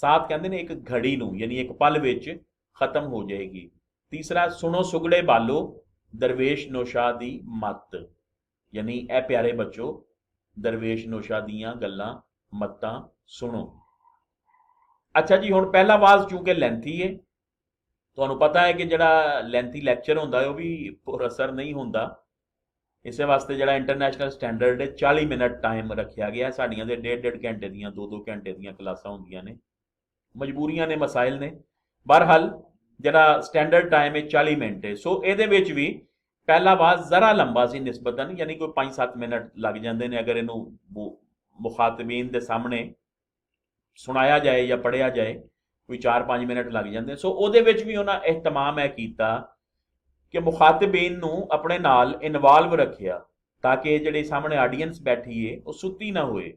ਸਾਤ ਕਹਿੰਦੇ ਨੇ ਇੱਕ ਘੜੀ ਨੂੰ, ਯਾਨੀ ਇੱਕ ਪਲ ਵਿੱਚ ਖਤਮ ਹੋ ਜਾਏਗੀ। ਤੀਸਰਾ ਸੁਣੋ ਸੁਗੜੇ ਬਾਲੋ ਦਰਵੇਸ਼ ਨੋਸ਼ਾ ਦੀ ਮੱਤ, ਯਾਨੀ ਇਹ ਪਿਆਰੇ ਬੱਚੋ ਦਰਵੇਸ਼ ਨੋਸ਼ਾ ਦੀਆਂ ਗੱਲਾਂ ਮੱਤਾਂ ਸੁਣੋ। ਅੱਛਾ ਜੀ, ਹੁਣ ਪਹਿਲਾ ਆਵਾਜ਼ ਚੂੰਕਿ ਲੈਂਥੀ ਹੈ, ਤੁਹਾਨੂੰ ਪਤਾ ਹੈ ਕਿ ਜਿਹੜਾ ਲੈਂਥੀ ਲੈਕਚਰ ਹੁੰਦਾ ਹੈ ਉਹ ਵੀ ਪੁਰਅਸਰ ਨਹੀਂ ਹੁੰਦਾ। ਇਸੇ ਵਾਸਤੇ ਜਿਹੜਾ ਇੰਟਰਨੈਸ਼ਨਲ ਸਟੈਂਡਰਡ ਹੈ 40 ਮਿੰਟ ਟਾਈਮ ਰੱਖਿਆ ਗਿਆ। ਸਾਡੀਆਂ ਦੇ 1.5 ਘੰਟੇ ਦੀਆਂ 2-2 ਘੰਟੇ ਦੀਆਂ ਕਲਾਸਾਂ ਹੁੰਦੀਆਂ ਨੇ, ਮਜਬੂਰੀਆਂ ਨੇ, ਮਸਾਇਲ ਨੇ। ਬਹਰਹਾਲ ਜਿਹੜਾ ਸਟੈਂਡਰਡ ਟਾਈਮ ਹੈ 40 ਮਿੰਟ ਹੈ। ਸੋ ਇਹਦੇ ਵਿੱਚ ਵੀ ਪਹਿਲਾ ਆਵਾਜ਼ ਜ਼ਰਾ ਲੰਬਾ ਸੀ ਨਿਸਬਤਨ, ਯਾਨੀ ਕੋਈ 5-7 ਮਿੰਟ ਲੱਗ ਜਾਂਦੇ ਨੇ ਅਗਰ ਇਹਨੂੰ ਮੁਖਾਤਬੀਨ ਦੇ ਸਾਹਮਣੇ ਸੁਣਾਇਆ ਜਾਏ ਜਾਂ ਪੜ੍ਹਿਆ ਜਾਏ, ਕੋਈ 4-5 ਮਿੰਟ ਲੱਗ ਜਾਂਦੇ। ਸੋ ਉਹਦੇ ਵਿੱਚ ਵੀ ਉਹਨਾਂ ਇਹਤਮਾਮ ਇਹ ਕੀਤਾ ਕਿ ਮੁਖਾਤਬੀਨ ਨੂੰ ਆਪਣੇ ਨਾਲ ਇਨਵਾਲਵ ਰੱਖਿਆ ਤਾਂ ਕਿ ਜਿਹੜੀ ਸਾਹਮਣੇ ਆਡੀਅנס ਬੈਠੀ ਏ ਉਹ ਸੁੱਤੀ ਨਾ ਹੋਏ।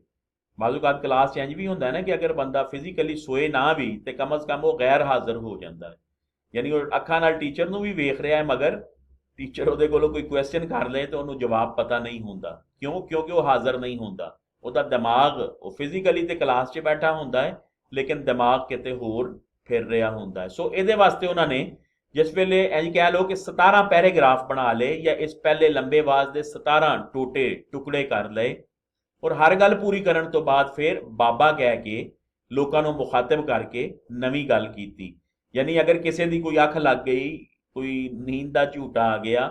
ਬਾਜ਼ੂਕਾਤ ਕਲਾਸ 'ਚ ਇੰਜ ਵੀ ਹੁੰਦਾ ਨਾ ਕਿ ਅਗਰ ਬੰਦਾ ਫਿਜ਼ੀਕਲੀ ਸੋਏ ਨਾ ਵੀ ਤੇ ਕਮ ਅਜ਼ ਕਮ ਉਹ ਗੈਰ ਹਾਜ਼ਰ ਹੋ ਜਾਂਦਾ ਹੈ, ਯਾਨੀ ਉਹ ਅੱਖਾਂ ਨਾਲ ਟੀਚਰ ਨੂੰ ਵੀ ਵੇਖ ਰਿਹਾ ਹੈ ਮਗਰ ਟੀਚਰ ਉਹਦੇ ਕੋਲੋਂ ਕੋਈ ਕੁਐਸਚਨ ਕਰ ਲਏ ਤੇ ਉਹਨੂੰ ਜਵਾਬ ਪਤਾ ਨਹੀਂ ਹੁੰਦਾ। ਕਿਉਂ? ਕਿਉਂਕਿ ਉਹ ਹਾਜ਼ਰ ਨਹੀਂ ਹੁੰਦਾ। ਉਹਦਾ ਦਿਮਾਗ, ਉਹ ਫਿਜ਼ੀਕਲੀ ਤੇ ਕਲਾਸ 'ਚ ਬੈਠਾ ਹੁੰਦਾ ਹੈ ਲੇਕਿਨ ਦਿਮਾਗ ਕਿਤੇ ਹੋਰ ਫਿਰ ਰਿਹਾ ਹੁੰਦਾ ਹੈ। ਸੋ ਇਹਦੇ ਵਾਸਤੇ ਉਹਨਾਂ ਨੇ ਜਿਸ ਵੇਲੇ ਇੰਜ ਕਹਿ ਲਓ ਕਿ 17 ਪੈਰਾਗ੍ਰਾਫ ਬਣਾ ਲਏ ਜਾਂ ਇਸ ਪਹਿਲੇ ਲੰਬੇ ਆਵਾਜ਼ ਦੇ 17 ਟੋਟੇ ਟੁਕੜੇ ਕਰ ਲਏ ਔਰ ਹਰ ਗੱਲ ਪੂਰੀ ਕਰਨ ਤੋਂ ਬਾਅਦ ਫਿਰ ਬਾਬਾ ਕਹਿ ਕੇ ਲੋਕਾਂ ਨੂੰ ਮੁਖਾਤਬ ਕਰਕੇ ਨਵੀਂ ਗੱਲ ਕੀਤੀ। ਯਾਨੀ ਅਗਰ ਕਿਸੇ ਦੀ ਕੋਈ ਅੱਖ ਲੱਗ ਗਈ, ਕੋਈ ਨੀਂਦ ਦਾ ਝੂਟਾ ਆ ਗਿਆ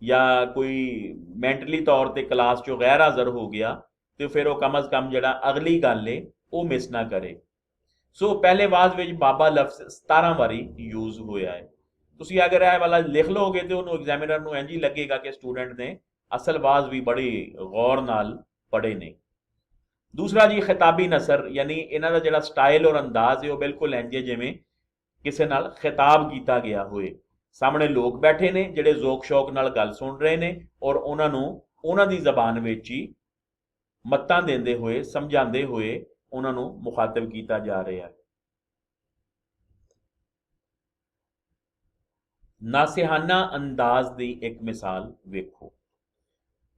ਜਾਂ ਕੋਈ ਮੈਂਟਲੀ ਤੌਰ ਤੇ ਕਲਾਸ 'ਚੋਂ ਗੈਰ ਹਾਜ਼ਰ ਹੋ ਗਿਆ ਤੇ ਫਿਰ ਉਹ ਕਮ ਅਜ਼ ਕਮ ਜਿਹੜਾ ਅਗਲੀ ਗੱਲ ਏ ਉਹ ਮਿਸ ਨਾ ਕਰੇ। ਸੋ ਪਹਿਲੇ ਆਵਾਜ਼ ਵਿੱਚ ਬਾਬਾ ਲਫ਼ਜ਼ 17 ਵਾਰੀ ਯੂਜ਼ ਹੋਇਆ ਹੈ। ਤੁਸੀਂ ਅਗਰ ਇਹ ਵਾਲਾ ਲਿਖ ਲਓਗੇ ਤੇ ਉਹਨੂੰ ਐਗਜ਼ਾਮੀਨਰ ਨੂੰ ਇੰਜ ਹੀ ਲੱਗੇਗਾ ਕਿ ਸਟੂਡੈਂਟ ਨੇ ਅਸਲ ਆਵਾਜ਼ ਵੀ ਬੜੀ ਗੌਰ ਨਾਲ ਪੜ੍ਹੇ ਨੇ। ਦੂਸਰਾ ਜੀ ਖਿਤਾਬੀ ਨਸਰ, ਯਾਨੀ ਇਹਨਾਂ ਦਾ ਜਿਹੜਾ ਸਟਾਈਲ ਔਰ ਅੰਦਾਜ਼ ਹੈ ਉਹ ਬਿਲਕੁਲ ਇੰਜ ਹੈ ਜਿਵੇਂ ਕਿਸੇ ਨਾਲ ਖਿਤਾਬ ਕੀਤਾ ਗਿਆ ਹੋਏ। ਸਾਹਮਣੇ ਲੋਕ ਬੈਠੇ ਨੇ ਜਿਹੜੇ ਜ਼ੋਕ ਸ਼ੌਕ ਨਾਲ ਗੱਲ ਸੁਣ ਰਹੇ ਨੇ ਔਰ ਉਹਨਾਂ ਨੂੰ ਉਹਨਾਂ ਦੀ ਜ਼ਬਾਨ ਵਿੱਚ ਹੀ ਮੱਤਾਂ ਦਿੰਦੇ ਹੋਏ, ਸਮਝਾਉਂਦੇ ਹੋਏ ਉਹਨਾਂ ਨੂੰ ਮੁਖਾਤਬ ਕੀਤਾ ਜਾ ਰਿਹਾ ਹੈ। ਨਾਸਿਹਾਨਾ ਅੰਦਾਜ਼ ਦੀ ਇੱਕ ਮਿਸਾਲ ਵੇਖੋ,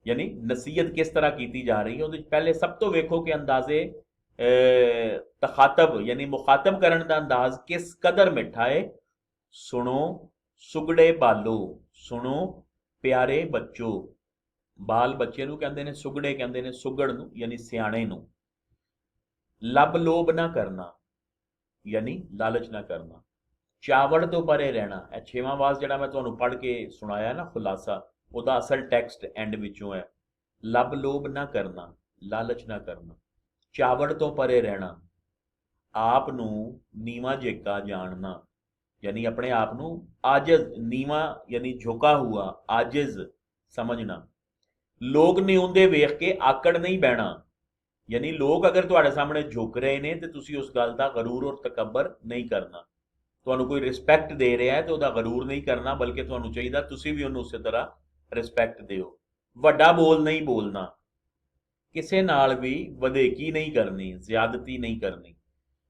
ਯਾਨੀ ਨਸੀਹਤ ਕਿਸ ਤਰ੍ਹਾਂ ਕੀਤੀ ਜਾ ਰਹੀ ਹੈ। ਉਹਦੇ ਪਹਿਲੇ ਸਭ ਤੋਂ ਵੇਖੋ ਕਿ ਅੰਦਾਜ਼ੇ ਤਖਾਤਬ ਯਾਨੀ ਮੁਖਾਤਬ ਕਰਨ ਦਾ ਅੰਦਾਜ਼ ਕਿਸ ਕਦਰ ਮਿੱਠਾ ਹੈ। ਸੁਣੋ ਸੁਗੜੇ ਬਾਲੋ, ਸੁਣੋ ਪਿਆਰੇ ਬੱਚੋ। ਬਾਲ ਬੱਚੇ ਨੂੰ ਕਹਿੰਦੇ ਨੇ, ਸੁਗੜੇ ਕਹਿੰਦੇ ਨੇ ਸੁਗੜ ਨੂੰ, ਯਾਨੀ ਸਿਆਣੇ ਨੂੰ। ਲੱਭ ਲੋਭ ਨਾ ਕਰਨਾ, ਯਾਨੀ ਲਾਲਚ ਨਾ ਕਰਨਾ। ਚਾਵੜ ਤੋਂ ਪਰੇ ਰਹਿਣਾ, ਇਹ 6ਵਾਂ ਆਵਾਜ਼ ਜਿਹੜਾ ਮੈਂ ਤੁਹਾਨੂੰ ਪੜ੍ਹ ਕੇ ਸੁਣਾਇਆ ਨਾ ਖੁਲਾਸਾ, ਉਹਦਾ ਅਸਲ ਟੈਕਸਟ ਐਂਡ ਵਿੱਚੋਂ ਹੈ। ਲੱਭ ਲੋਭ ਨਾ ਕਰਨਾ, ਲਾਲਚ ਨਾ ਕਰਨਾ, ਚਾਵੜ ਤੋਂ ਪਰੇ ਰਹਿਣਾ, ਆਪ ਨੂੰ ਨੀਵਾਂ ਜੇਕਾ ਜਾਣਨਾ, यानी अपने आप ਨੂੰ ਆਜਜ਼, ਨੀਵਾ यानी झुका हुआ आजिज समझना। लोग ਨਿਉਂਦੇ ਵੇਖ ਕੇ ਆਕੜ ਨਹੀਂ ਬਹਿਣਾ, यानी लोग अगर ਤੁਹਾਡੇ ਸਾਹਮਣੇ ਝੁਕ ਰਹੇ ਨੇ ਤੇ ਤੁਸੀਂ ਉਸ ਗੱਲ ਦਾ ਗਰੂਰ ਔਰ ਤਕੱਬਰ ਨਹੀਂ ਕਰਨਾ। ਤੁਹਾਨੂੰ ਕੋਈ ਰਿਸਪੈਕਟ ਦੇ ਰਿਹਾ ਹੈ ਤੇ ਉਹਦਾ ਗਰੂਰ ਨਹੀਂ ਕਰਨਾ, ਬਲਕਿ ਤੁਹਾਨੂੰ ਚਾਹੀਦਾ ਤੁਸੀਂ ਵੀ ਉਹਨੂੰ ਉਸੇ ਤਰ੍ਹਾਂ ਰਿਸਪੈਕਟ ਦਿਓ। ਵੱਡਾ ਬੋਲ ਨਹੀਂ ਬੋਲਣਾ, ਕਿਸੇ ਨਾਲ ਵੀ ਵਧੇਕੀ ਨਹੀਂ ਕਰਨੀ, ਜ਼ਿਆਦਤੀ ਨਹੀਂ ਕਰਨੀ।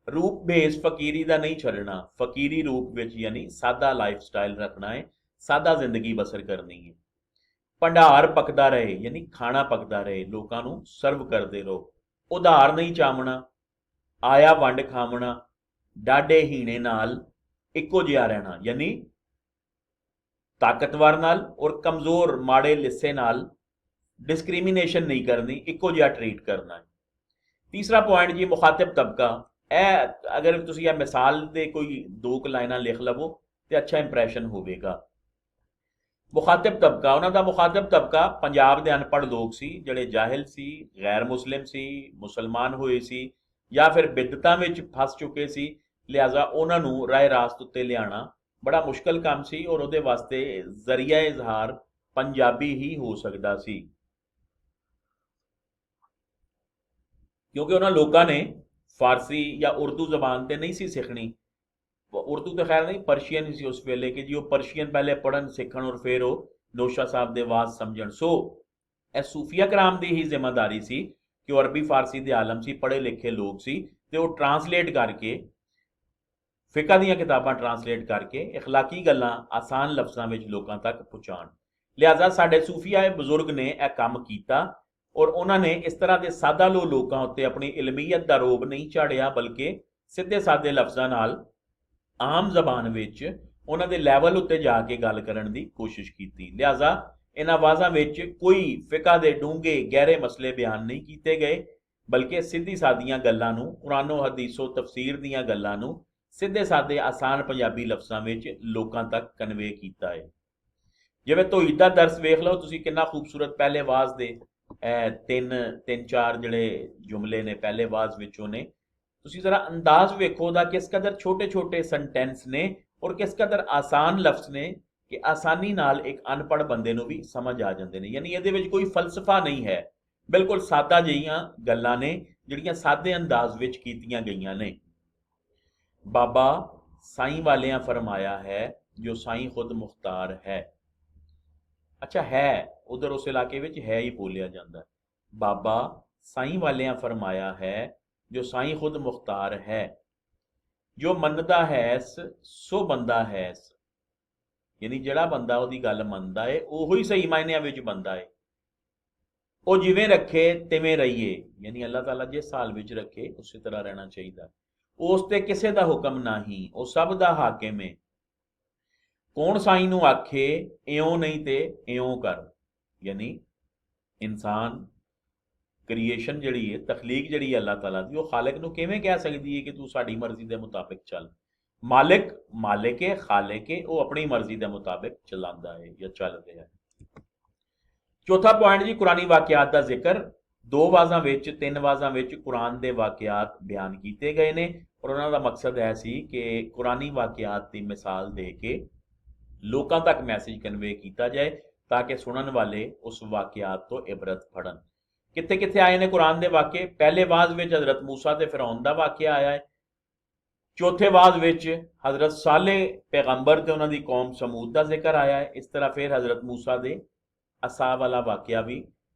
रूप भेस फकीरी का नहीं छड़ना, फकीरी रूप विच यानी सादा लाइफ स्टाइल रखना है, सादा जिंदगी बसर करनी है। भंडार पकदा रहे यानी खाना पकदा रहे, लोगों को सर्व करते रहो। उधार नहीं चामना, आया वंड खावना, डाडे हीणे नाल इक्को जिहा रहना, यानी ਤਾਕਤਵਰ ਨਾਲ ਔਰ ਕਮਜ਼ੋਰ ਮਾੜੇ ਲਿੱਸੇ ਨਾਲ ਡਿਸਕ੍ਰਿਮੀਨੇਸ਼ਨ ਨਹੀਂ ਕਰਨੀ, ਇੱਕੋ ਜਿਹਾ ਟਰੀਟ ਕਰਨਾ ਹੈ। ਤੀਸਰਾ ਪੁਆਇੰਟ ਜੀ, ਮੁਖਾਤਿਬ ਤਬਕਾ। ਇਹ ਅਗਰ ਤੁਸੀਂ ਇਹ ਮਿਸਾਲ ਦੇ ਕੋਈ 2 ਲਾਈਨਾਂ ਲਿਖ ਲਵੋ ਤੇ ਅੱਛਾ ਇੰਪ੍ਰੈਸ਼ਨ ਹੋਵੇਗਾ। ਮੁਖਾਤਿਬ ਤਬਕਾ, ਉਹਨਾਂ ਦਾ ਮੁਖਾਤਿਬ ਤਬਕਾ ਪੰਜਾਬ ਦੇ ਅਨਪੜ੍ਹ ਲੋਕ ਸੀ, ਜਿਹੜੇ ਜਾਹਿਲ ਸੀ, ਗੈਰ ਮੁਸਲਿਮ ਸੀ, ਮੁਸਲਮਾਨ ਹੋਏ ਸੀ ਜਾਂ ਫਿਰ ਬਿਦਤਾਂ ਵਿੱਚ ਫਸ ਚੁੱਕੇ ਸੀ। ਲਿਹਾਜ਼ਾ ਉਹਨਾਂ ਨੂੰ ਰਾਹ ਰਾਸਤ ਉੱਤੇ ਲਿਆਉਣਾ ਬੜਾ ਮੁਸ਼ਕਲ ਕੰਮ ਸੀ ਔਰ ਉਹਦੇ ਵਾਸਤੇ ਜ਼ਰੀਆ ਇਜ਼ਹਾਰ ਪੰਜਾਬੀ ਹੀ ਹੋ ਸਕਦਾ ਸੀ, ਕਿਉਂਕਿ ਉਹਨਾਂ ਲੋਕਾਂ ਨੇ ਫਾਰਸੀ ਜਾਂ ਉਰਦੂ ਜ਼ਬਾਨ ਤੇ ਨਹੀਂ ਸੀ ਸਿੱਖਣੀ। ਉਰਦੂ ਤਾਂ ਖੈਰ ਨਹੀਂ, ਪਰਸ਼ੀਅਨ ਹੀ ਸੀ ਉਸ ਵੇਲੇ, ਕਿ ਜੀ ਉਹ ਪਰਸ਼ੀਅਨ ਪਹਿਲੇ ਪੜ੍ਹਨ ਸਿੱਖਣ ਔਰ ਫਿਰ ਉਹ ਨੋਸ਼ਾ ਸਾਹਿਬ ਦੇ ਵਾਜ਼ ਸਮਝਣ। ਸੋ ਇਹ ਸੂਫੀਆ ਕਰਾਮ ਦੀ ਹੀ ਜ਼ਿੰਮੇਦਾਰੀ ਸੀ ਕਿ ਉਹ ਅਰਬੀ ਫਾਰਸੀ ਦੇ ਆਲਮ ਸੀ, ਪੜ੍ਹੇ ਲਿਖੇ ਲੋਕ ਸੀ, ਤੇ ਉਹ ਟਰਾਂਸਲੇਟ ਕਰਕੇ, ਫਿਕਾ ਦੀਆਂ ਕਿਤਾਬਾਂ ਟਰਾਂਸਲੇਟ ਕਰਕੇ ਇਖਲਾਕੀ ਗੱਲਾਂ ਆਸਾਨ ਲਫ਼ਜ਼ਾਂ ਵਿੱਚ ਲੋਕਾਂ ਤੱਕ ਪਹੁੰਚਾਉਣ। ਲਿਹਾਜ਼ਾ ਸਾਡੇ ਸੂਫੀਆ ਬਜ਼ੁਰਗ ਨੇ ਇਹ ਕੰਮ ਕੀਤਾ ਔਰ ਉਹਨਾਂ ਨੇ ਇਸ ਤਰ੍ਹਾਂ ਦੇ ਸਾਦਾ ਲੋ ਲੋਕਾਂ ਉੱਤੇ ਆਪਣੀ ਇਲਮੀਅਤ ਦਾ ਰੋਬ ਨਹੀਂ ਝਾੜਿਆ, ਬਲਕਿ ਸਿੱਧੇ ਸਾਦੇ ਲਫ਼ਜ਼ਾਂ ਨਾਲ ਆਮ ਜ਼ਬਾਨ ਵਿੱਚ ਉਹਨਾਂ ਦੇ ਲੈਵਲ ਉੱਤੇ ਜਾ ਕੇ ਗੱਲ ਕਰਨ ਦੀ ਕੋਸ਼ਿਸ਼ ਕੀਤੀ। ਲਿਹਾਜ਼ਾ ਇਹਨਾਂ ਆਵਾਜ਼ਾਂ ਵਿੱਚ ਕੋਈ ਫਿਕਾ ਦੇ ਡੂੰਘੇ ਗਹਿਰੇ ਮਸਲੇ ਬਿਆਨ ਨਹੀਂ ਕੀਤੇ ਗਏ, ਬਲਕਿ ਸਿੱਧੀ ਸਾਦੀਆਂ ਗੱਲਾਂ ਨੂੰ, ਕੁਰਾਨੋ ਹਦੀਸੋ ਤਫਸੀਰ ਦੀਆਂ ਗੱਲਾਂ ਨੂੰ ਸਿੱਧੇ ਸਾਦੇ ਆਸਾਨ ਪੰਜਾਬੀ ਲਫ਼ਜ਼ਾਂ ਵਿੱਚ ਲੋਕਾਂ ਤੱਕ ਕਨਵੇ ਕੀਤਾ ਹੈ। ਜਿਵੇਂ ਤੌਹੀਦ ਦਾ ਦਰਸ ਵੇਖ ਲਓ ਤੁਸੀਂ, ਕਿੰਨਾ ਖੂਬਸੂਰਤ ਪਹਿਲੇ ਆਵਾਜ਼ ਦੇ ਤਿੰਨ ਚਾਰ ਜਿਹੜੇ ਜੁਮਲੇ ਨੇ ਪਹਿਲੇ ਆਵਾਜ਼ ਵਿੱਚੋਂ ਨੇ, ਤੁਸੀਂ ਜ਼ਰਾ ਅੰਦਾਜ਼ ਵੇਖੋ ਉਹਦਾ, ਕਿਸ ਕਦਰ ਛੋਟੇ ਛੋਟੇ ਸੈਂਟੈਂਸ ਨੇ ਔਰ ਕਿਸ ਕਦਰ ਆਸਾਨ ਲਫ਼ਜ਼ ਨੇ ਕਿ ਆਸਾਨੀ ਨਾਲ ਇੱਕ ਅਨਪੜ੍ਹ ਬੰਦੇ ਨੂੰ ਵੀ ਸਮਝ ਆ ਜਾਂਦੇ ਨੇ। ਯਾਨੀ ਇਹਦੇ ਵਿੱਚ ਕੋਈ ਫਲਸਫਾ ਨਹੀਂ ਹੈ, ਬਿਲਕੁਲ ਸਾਦਾ ਜਿਹੀਆਂ ਗੱਲਾਂ ਨੇ ਜਿਹੜੀਆਂ ਸਾਦੇ ਅੰਦਾਜ਼ ਵਿੱਚ ਕੀਤੀਆਂ ਗਈਆਂ ਨੇ। ਬਾਬਾ ਸਾਈਂ ਵਾਲਿਆਂ ਫਰਮਾਇਆ ਹੈ ਜੋ ਸਾਈਂ ਖੁਦ ਮੁਖਤਾਰ ਹੈ। ਅੱਛਾ, ਹੈ ਉਧਰ ਉਸ ਇਲਾਕੇ ਵਿੱਚ ਹੈ ਹੀ ਬੋਲਿਆ ਜਾਂਦਾ। ਬਾਬਾ ਸਾਈਂ ਵਾਲਿਆਂ ਫਰਮਾਇਆ ਹੈ ਜੋ ਸਾਈਂ ਖੁਦ ਮੁਖਤਾਰ ਹੈ, ਜੋ ਮੰਨਦਾ ਹੈ ਸੋ ਬੰਦਾ ਹੈ। ਯਾਨੀ ਜਿਹੜਾ ਬੰਦਾ ਉਹਦੀ ਗੱਲ ਮੰਨਦਾ ਹੈ ਉਹੋ ਹੀ ਸਹੀ ਮਾਇਨਿਆਂ ਵਿੱਚ ਬੰਦਾ ਹੈ। ਉਹ ਜਿਵੇਂ ਰੱਖੇ ਤਿਵੇਂ ਰਹੀਏ, ਯਾਨੀ ਅੱਲਾਹ ਤਾਲਾ ਜਿਸ ਹਾਲ ਵਿੱਚ ਰੱਖੇ ਉਸੇ ਤਰ੍ਹਾਂ ਰਹਿਣਾ ਚਾਹੀਦਾ। ਉਸ ਤੇ ਕਿਸੇ ਦਾ ਹੁਕਮ ਨਹੀਂ, ਉਹ ਸਭ ਦਾ ਹਾਕਿਮ ਹੈ। ਕੌਣ ਸਾਈਂ ਨੂੰ ਆਖੇ ਇਉਂ ਨਹੀਂ ਤੇ ਇਉਂ ਕਰ। ਯਾਨੀ ਇਨਸਾਨ ਕ੍ਰੀਏਸ਼ਨ ਜਿਹੜੀ ਹੈ, ਤਖਲੀਕ ਜਿਹੜੀ ਹੈ ਅੱਲਾਹ ਤਾਲਾ ਦੀ, ਉਹ ਖਾਲਿਕ ਨੂੰ ਕਿਵੇਂ ਕਹਿ ਸਕਦੀ ਹੈ ਕਿ ਤੂੰ ਸਾਡੀ ਮਰਜ਼ੀ ਦੇ ਮੁਤਾਬਿਕ ਚੱਲ। ਮਾਲਿਕ ਹੈ, ਖਾਲਿਕ ਹੈ, ਉਹ ਆਪਣੀ ਮਰਜ਼ੀ ਦੇ ਮੁਤਾਬਿਕ ਚਲਾਉਂਦਾ ਹੈ ਜਾਂ ਚੱਲ ਰਿਹਾ ਹੈ। ਚੌਥਾ ਪੁਆਇੰਟ ਜੀ, ਕੁਰਾਨੀ ਵਾਕਿਆਤ ਦਾ ਜ਼ਿਕਰ। 2 ਆਵਾਜ਼ਾਂ ਵਿੱਚ 3 ਆਵਾਜ਼ਾਂ ਵਿੱਚ ਕੁਰਾਨ ਦੇ ਵਾਕਿਆਤ ਬਿਆਨ ਕੀਤੇ ਗਏ ਨੇ ਔਰ ਉਹਨਾਂ ਦਾ ਮਕਸਦ ਇਹ ਸੀ ਕਿ ਕੁਰਾਨੀ ਵਾਕਿਆਤ ਦੀ ਮਿਸਾਲ ਦੇ ਕੇ ਲੋਕਾਂ ਤੱਕ ਮੈਸੇਜ ਕਨਵੇ ਕੀਤਾ ਜਾਏ ਤਾਂ ਕਿ ਸੁਣਨ ਵਾਲੇ ਉਸ ਵਾਕਿਆਤ ਤੋਂ ਇਬਰਤ ਫੜਨ। ਕਿੱਥੇ ਕਿੱਥੇ ਆਏ ਨੇ ਕੁਰਾਨ ਦੇ ਵਾਕਿਏ? ਪਹਿਲੇ ਆਵਾਜ਼ ਵਿੱਚ ਹਜ਼ਰਤ ਮੂਸਾ ਤੇ ਫਿਰੌਨ ਦਾ ਵਾਕਿਆ ਆਇਆ ਹੈ। ਚੌਥੇ ਆਵਾਜ਼ ਵਿੱਚ ਹਜ਼ਰਤ ਸਾਲੇਹ ਪੈਗੰਬਰ ਤੇ ਉਹਨਾਂ ਦੀ ਕੌਮ ਸਮੂਦ ਦਾ ਜ਼ਿਕਰ ਆਇਆ ਹੈ। ਇਸ ਤਰ੍ਹਾਂ ਫਿਰ ਹਜ਼ਰਤ ਮੂਸਾ ਦੇ ਅਸਾ ਵਾਲਾ ਵਾਕਿਆ ਵੀ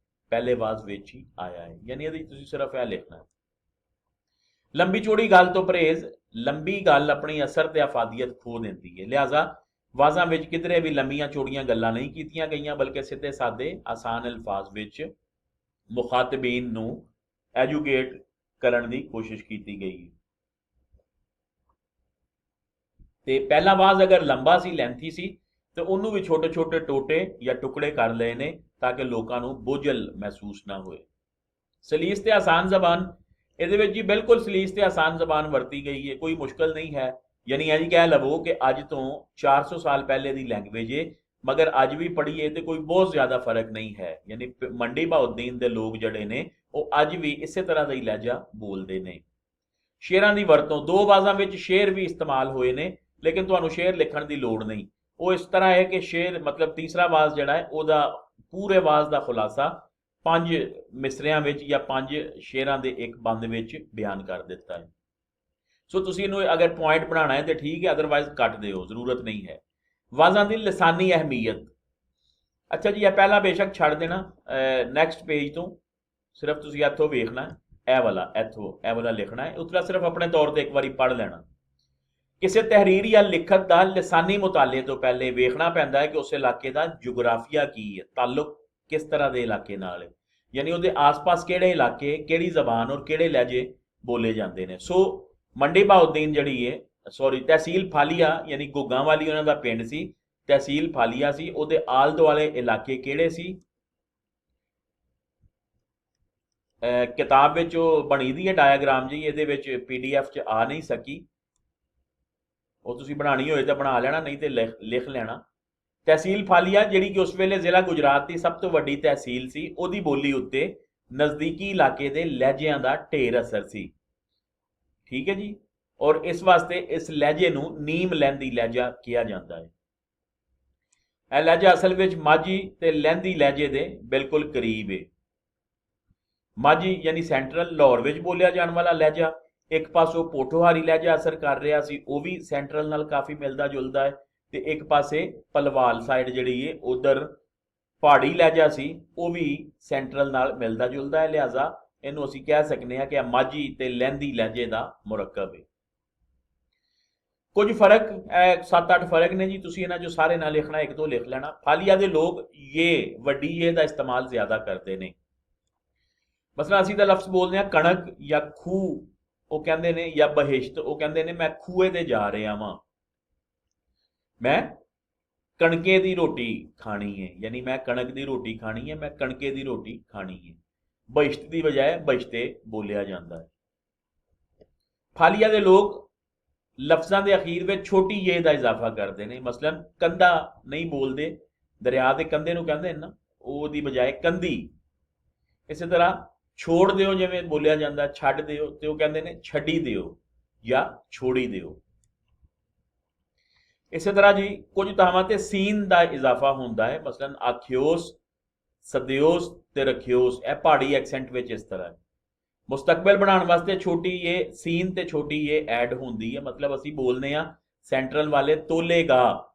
ਪਹਿਲੇ ਆਵਾਜ਼ ਵਿੱਚ ਹੀ ਆਇਆ ਹੈ। ਯਾਨੀ ਇਹਦੇ ਤੁਸੀਂ ਸਿਰਫ ਇਹ ਲਿਖਣਾ ਹੈ। ਲੰਬੀ ਚੌੜੀ ਗੱਲ ਤੋਂ ਪਰਹੇਜ਼। ਲੰਬੀ ਗੱਲ ਆਪਣੀ ਅਸਰ ਤੇ ਅਫਾਦੀਅਤ ਖੋ ਦਿੰਦੀ ਹੈ। ਲਿਹਾਜ਼ਾ ਆਵਾਜ਼ਾਂ ਵਿੱਚ ਕਿਧਰੇ ਵੀ ਲੰਬੀਆਂ ਚੌੜੀਆਂ ਗੱਲਾਂ ਨਹੀਂ ਕੀਤੀਆਂ ਗਈਆਂ, ਬਲਕਿ ਸਿੱਧੇ ਸਾਦੇ ਆਸਾਨ ਅਲਫਾਜ਼ ਵਿੱਚ ਮੁਖਾਤਬੀਨ ਨੂੰ ਐਜੂਕੇਟ ਕਰਨ ਦੀ ਕੋਸ਼ਿਸ਼ ਕੀਤੀ ਗਈ। ਤੇ ਪਹਿਲਾ ਆਵਾਜ਼ ਅਗਰ ਲੰਬਾ ਸੀ, ਲੈਂਥੀ ਸੀ, ਤੇ ਉਹਨੂੰ ਵੀ ਛੋਟੇ ਛੋਟੇ ਟੋਟੇ ਜਾਂ ਟੁਕੜੇ ਕਰ ਲਏ ਨੇ ਤਾਂ ਕਿ ਲੋਕਾਂ ਨੂੰ ਬੋਝਲ ਮਹਿਸੂਸ ਨਾ ਹੋਏ। ਸਲੀਸ ਤੇ ਆਸਾਨ ਜ਼ਬਾਨ। ਇਹਦੇ ਵਿੱਚ ਜੀ ਬਿਲਕੁਲ ਸਲੀਸ ਤੇ ਆਸਾਨ ਜ਼ਬਾਨ ਵਰਤੀ ਗਈ ਹੈ, ਕੋਈ ਮੁਸ਼ਕਲ ਨਹੀਂ ਹੈ। ਯਾਨੀ ਇਹ ਕਹਿ ਲਵੋ ਕਿ ਅੱਜ ਤੋਂ 400 ਸਾਲ ਪਹਿਲੇ ਦੀ ਲੈਂਗੁਏਜ ਹੈ, ਮਗਰ ਅੱਜ ਵੀ ਪੜ੍ਹੀਏ ਤੇ ਕੋਈ ਬਹੁਤ ਜ਼ਿਆਦਾ ਫਰਕ ਨਹੀਂ ਹੈ। ਯਾਨੀ ਮੰਡੀ ਬਹਾਉਦੀਨ ਦੇ ਲੋਕ ਜਿਹੜੇ ਨੇ ਉਹ ਅੱਜ ਵੀ ਇਸੇ ਤਰ੍ਹਾਂ ਦਾ ਹੀ ਲਹਿਜਾ ਬੋਲਦੇ ਨੇ। ਸ਼ੇਰਾਂ ਦੀ ਵਰਤੋਂ। 2 ਆਵਾਜ਼ਾਂ ਵਿੱਚ ਸ਼ੇਰ ਵੀ ਇਸਤੇਮਾਲ ਹੋਏ ਨੇ, ਲੇਕਿਨ ਤੁਹਾਨੂੰ ਸ਼ੇਰ ਲਿਖਣ ਦੀ ਲੋੜ ਨਹੀਂ। ਉਹ ਇਸ ਤਰ੍ਹਾਂ ਹੈ ਕਿ ਸ਼ੇਰ ਮਤਲਬ ਤੀਸਰਾ ਆਵਾਜ਼ ਜਿਹੜਾ ਹੈ ਉਹਦਾ ਪੂਰੇ ਆਵਾਜ਼ ਦਾ ਖੁਲਾਸਾ 5 ਮਿਸਰਿਆਂ ਵਿੱਚ ਜਾਂ 5 ਸ਼ੇਰਾਂ ਦੇ ਇੱਕ ਬੰਦ ਵਿੱਚ ਬਿਆਨ ਕਰ ਦਿੱਤਾ ਹੈ। ਸੋ ਤੁਸੀਂ ਇਹਨੂੰ ਅਗਰ ਪੁਆਇੰਟ ਬਣਾਉਣਾ ਹੈ ਤੇ ਠੀਕ ਹੈ, ਅਦਰਵਾਈਜ਼ ਕੱਟ ਦਿਓ, ਜ਼ਰੂਰਤ ਨਹੀਂ ਹੈ। ਆਵਾਜ਼ਾਂ ਦੀ ਲਸਾਨੀ ਅਹਿਮੀਅਤ। ਅੱਛਾ ਜੀ, ਇਹ ਪਹਿਲਾ ਬੇਸ਼ੱਕ ਛੱਡ ਦੇਣਾ, ਨੈਕਸਟ ਪੇਜ ਤੋਂ ਸਿਰਫ ਤੁਸੀਂ ਇੱਥੋਂ ਵੇਖਣਾ, ਇਹ ਵਾਲਾ ਲਿਖਣਾ ਹੈ। ਉਤਰਾ ਸਿਰਫ ਆਪਣੇ ਤੌਰ ਤੇ ਇੱਕ ਵਾਰੀ ਪੜ੍ਹ ਲੈਣਾ। ਕਿਸੇ ਤਹਿਰੀਰ ਜਾਂ ਲਿਖਤ ਦਾ ਲਸਾਨੀ ਮੁਤਾਲੇ ਤੋਂ ਪਹਿਲੇ ਵੇਖਣਾ ਪੈਂਦਾ ਹੈ ਕਿ ਉਸ ਇਲਾਕੇ ਦਾ ਜੁਗਰਾਫੀਆ ਕੀ ਹੈ, ਤਾਲੁਕ ਕਿਸ ਤਰ੍ਹਾਂ ਦੇ ਇਲਾਕੇ ਨਾਲ ਹੈ, ਯਾਨੀ ਉਹਦੇ ਆਸ-ਪਾਸ ਕਿਹੜੇ ਇਲਾਕੇ, ਕਿਹੜੀ ਜ਼ਬਾਨ ਔਰ ਕਿਹੜੇ ਲਹਿਜੇ ਬੋਲੇ ਜਾਂਦੇ ਨੇ। ਸੋ ਮੰਡੀ ਬਹਾਉਦੀਨ ਜਿਹੜੀ ਹੈ, ਤਹਿਸੀਲ ਫਾਲੀਆ ਯਾਨੀ ਘੁੱਗਾਂ ਵਾਲੀ ਉਹਨਾਂ ਦਾ ਪਿੰਡ ਸੀ, तहसील फालिया सी, ਉਹਦੇ ਆਲ ਦੁਆਲੇ ਇਲਾਕੇ ਕਿਹੜੇ ਸੀ। ਕਿਤਾਬ ਵਿੱਚ ਉਹ ਬਣੀ ਦੀ ਹੈ ਡਾਇਆਗ੍ਰਾਮ ਜੀ, ਇਹਦੇ ਵਿੱਚ PDF 'ਚ ਆ ਨਹੀਂ ਸਕੀ, ਉਹ ਤੁਸੀਂ ਬਣਾਣੀ ਹੋਏ ਤਾਂ ਬਣਾ ਲੈਣਾ, ਨਹੀਂ ਤੇ ਲਿਖ ਲੈਣਾ। ਤਹਿਸੀਲ ਫਾਲੀਆ ਜਿਹੜੀ ਕਿ ਉਸ ਵੇਲੇ ਜ਼ਿਲ੍ਹਾ ਗੁਜਰਾਤ ਦੀ ਸਭ ਤੋਂ ਵੱਡੀ ਤਹਿਸੀਲ ਸੀ, ਉਹਦੀ ਬੋਲੀ ਉੱਤੇ ਨਜ਼ਦੀਕੀ ਇਲਾਕੇ ਦੇ ਲਹਿਜਿਆਂ ਦਾ ਢੇਰ ਅਸਰ ਸੀ। ਠੀਕ ਹੈ ਜੀ। ਔਰ ਇਸ ਵਾਸਤੇ ਇਸ ਲਹਿਜੇ ਨੂੰ ਨੀਮ ਲਹਿੰਦੀ ਲਹਿਜਾ ਕਿਹਾ ਜਾਂਦਾ ਹੈ। ਇਹ ਲਹਿਜਾ ਅਸਲ ਵਿੱਚ ਮਾਝੀ ਤੇ ਲਹਿੰਦੀ ਲਹਿਜੇ ਦੇ ਬਿਲਕੁਲ ਕਰੀਬ ਹੈ। ਮਾਝੀ ਯਾਨੀ ਸੈਂਟਰਲ ਲਾਹੌਰ ਵਿੱਚ ਬੋਲਿਆ ਜਾਣ ਵਾਲਾ ਲਹਿਜਾ, ਇੱਕ ਪਾਸੋਂ ਪੋਠੋਹਾਰੀ ਲਹਿਜਾ ਅਸਰ ਕਰ ਰਿਹਾ ਸੀ, ਉਹ ਵੀ ਸੈਂਟਰਲ ਨਾਲ ਕਾਫੀ ਮਿਲਦਾ ਜੁਲਦਾ ਹੈ, ਤੇ ਇੱਕ ਪਾਸੇ ਪਲਵਾਲ ਸਾਈਡ ਜਿਹੜੀ ਹੈ ਉਧਰ ਪਹਾੜੀ ਲਹਿਜਾ ਸੀ, ਉਹ ਵੀ ਸੈਂਟਰਲ ਨਾਲ ਮਿਲਦਾ ਜੁਲਦਾ ਹੈ। ਲਿਹਾਜ਼ਾ ਇਹਨੂੰ ਅਸੀਂ ਕਹਿ ਸਕਦੇ ਹਾਂ ਕਿ ਇਹ ਮਾਝੀ ਤੇ ਲਹਿੰਦੀ ਲਹਿਜੇ ਦਾ ਮੁਰੱਕਬ ਹੈ। ਕੁਝ ਫਰਕ 7-8 ਫਰਕ ਨੇ ਜੀ, ਤੁਸੀਂ ਇਹਨਾਂ 'ਚੋਂ ਸਾਰੇ ਨਾ ਲਿਖਣਾ, ਇੱਕ ਦੋ ਲਿਖ ਲੈਣਾ। ਫਾਲੀਆ ਦੇ ਲੋਕ ਇਹ ਵੱਡੀ ਇਹ ਦਾ ਇਸਤੇਮਾਲ ਜ਼ਿਆਦਾ ਕਰਦੇ ਨੇ। ਮਸਲਾ ਅਸੀਂ ਤਾਂ ਲਫ਼ਜ਼ ਬੋਲਦੇ ਹਾਂ ਕਣਕ ਜਾਂ ਖੂਹ, ਉਹ ਕਹਿੰਦੇ ਨੇ, ਜਾਂ ਬਹਿਸ਼ਤ, ਉਹ ਕਹਿੰਦੇ ਨੇ ਮੈਂ ਖੂਹੇ ਤੇ ਜਾ ਰਿਹਾ ਵਾਂ, ਮੈਂ ਕਣਕੇ ਦੀ ਰੋਟੀ ਖਾਣੀ ਹੈ, ਯਾਨੀ ਮੈਂ ਕਣਕ ਦੀ ਰੋਟੀ ਖਾਣੀ ਹੈ, ਮੈਂ ਕਣਕੇ ਦੀ ਰੋਟੀ ਖਾਣੀ ਹੈ। ਬਹਿਸ਼ਤ ਦੀ ਬਜਾਏ ਬਹਿਸ਼ਤੇ ਬੋਲਿਆ ਜਾਂਦਾ ਹੈ। ਫਾਲੀਆ ਦੇ ਲੋਕ ਲਫ਼ਜ਼ਾਂ ਦੇ ਅਖੀਰ ਵਿੱਚ ਛੋਟੀ ਜੇ ਦਾ ਇਜ਼ਾਫਾ ਕਰਦੇ ਨੇ। ਮਸਲਨ ਕੰਧਾ ਨਹੀਂ ਬੋਲਦੇ, ਦਰਿਆ ਦੇ ਕੰਧੇ ਨੂੰ ਕਹਿੰਦੇ ਨੇ ਨਾ, ਉਹਦੀ ਬਜਾਏ ਕੰਧੀ। ਇਸੇ ਤਰ੍ਹਾਂ ਛੋੜ ਦਿਓ ਜਿਵੇਂ ਬੋਲਿਆ ਜਾਂਦਾ, ਛੱਡ ਦਿਓ, ਤੇ ਉਹ ਕਹਿੰਦੇ ਨੇ ਛੱਡੀ ਦਿਓ ਜਾਂ ਛੋੜੀ ਦਿਓ। ਇਸੇ ਤਰ੍ਹਾਂ ਜੀ ਕੁਝ ਥਾਵਾਂ ਤੇ ਸੀਨ ਦਾ ਇਜ਼ਾਫਾ ਹੁੰਦਾ ਹੈ, ਮਸਲਨ ਆਖਿਓਸ, ਸਦਿਓਸ ਤੇ ਰਖਿਓਸ, ਇਹ ਪਹਾੜੀ ਐਕਸੈਂਟ ਵਿੱਚ ਇਸ ਤਰ੍ਹਾਂ ਹੈ। ਮੁਸਤਕਬਲ ਬਣਾਉਣ ਵਾਸਤੇ ਛੋਟੀ ਇਹ ਸੀਨ ਤੇ ਛੋਟੀ ਇਹ ਐਡ ਹੁੰਦੀ ਹੈ। ਮਤਲਬ ਅਸੀਂ ਬੋਲਦੇ ਹਾਂ ਸੈਂਟਰਲ ਵਾਲੇ ਤੋਲੇਗਾ,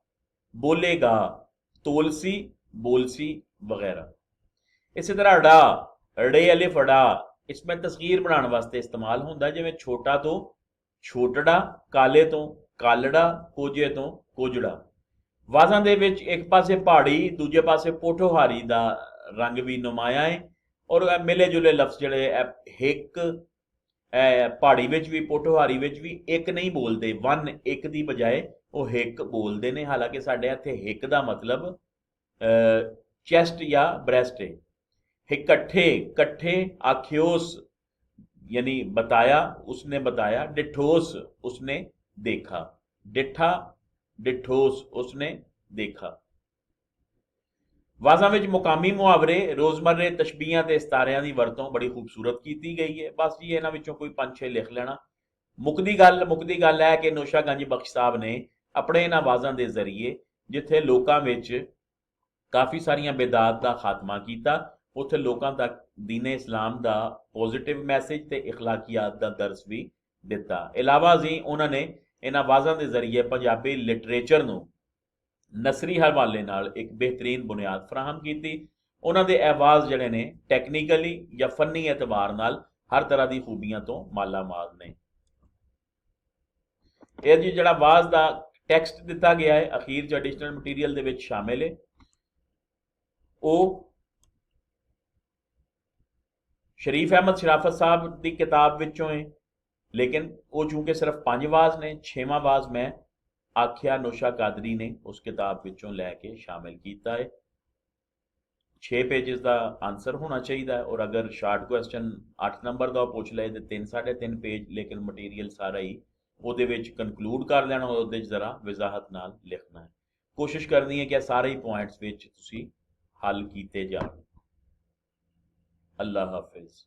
ਬੋਲੇਗਾ, ਤੋਲਸੀ, ਬੋਲਸੀ ਵਗੈरह। ਇਸੇ ਤਰ੍ਹਾਂ ੜਾ, ੜੇ ਅਲਿਫ ੜਾ, इसमें तस्गीर बनाने वास्ते इस्तेमाल होंदा, जिवें छोटा तो छोटड़ा, काले तो कालड़ा, कोजे तो कोजड़ा। वाजां दे विच एक पासे पहाड़ी, दूजे पासे पोठोहारी दा रंग भी नुमाया है, और मिले जुले लफ्ज जिहड़े हिक, पहाड़ी विच भी पोठोहारी विच भी एक नहीं बोलते, वन एक दी बजाए वो हिक बोलते ने। हालांकि साडे इत्थे हिक दा मतलब चैस्ट या ब्रैस्ट है। इकट्ठे, कट्ठे, आखियोस यानी बताया, उसने बताया, डिठोस उसने देखा, डिठा, डिठोस उसने देखा। वाजां विच मुकामी मुहावरे, रोजमर्रे तशबीहां ते इस्तारियां दी वरतों बड़ी खूबसूरत की गई है। बस जी इन्हां विचों कोई 5-6 लिख लेना। मुकदी गल है कि नौशागंज बख्श साहब ने अपने इन्हां वाजां दे जरिए जिथे लोकां विच काफ़ी सारियां बेदात दा खात्मा कीता, उत्थे लोकां तक दीने इस्लाम दा पॉजिटिव मैसेज ते इखलाकियात दा दर्स भी दिता। इलावा जी उन्होंने इन्हां वाजां दे जरिए पंजाबी लिटरेचर नूं नसरी हवाले नाल एक बेहतरीन बुनियाद फराहम की। उन्हां दे आवाज़ जिहड़े ने टैक्नीकली या फन्नी एतबार नाल हर तरह की खूबियां तो माला माल ने। यह जी जिहड़ा आवाज़ दा टैक्सट दिता गया है अखीर च एडिशनल मटीरियल दे विच शामिल है, वो शरीफ अहमद शराफत साहब की किताब विचों है, लेकिन वो चूंकि सिर्फ 5 वाज ने, 6वां वाज मैं आख्या नौशा कादरी ने उस किताब विचों लैके शामिल किया है। 6 पेजिस का आंसर होना चाहिए, और अगर शार्ट क्वेश्चन 8 नंबर का पूछ ले तो 3-3.5 पेज, लेकिन मटीरियल सारा ही वो कंकलूड कर लेना, वो जरा वजाहत नाल लिखना है। कोशिश करनी है कि सारे ही पॉइंट्स विच तुसी हल किए जाए। अल्लाह हाफिज।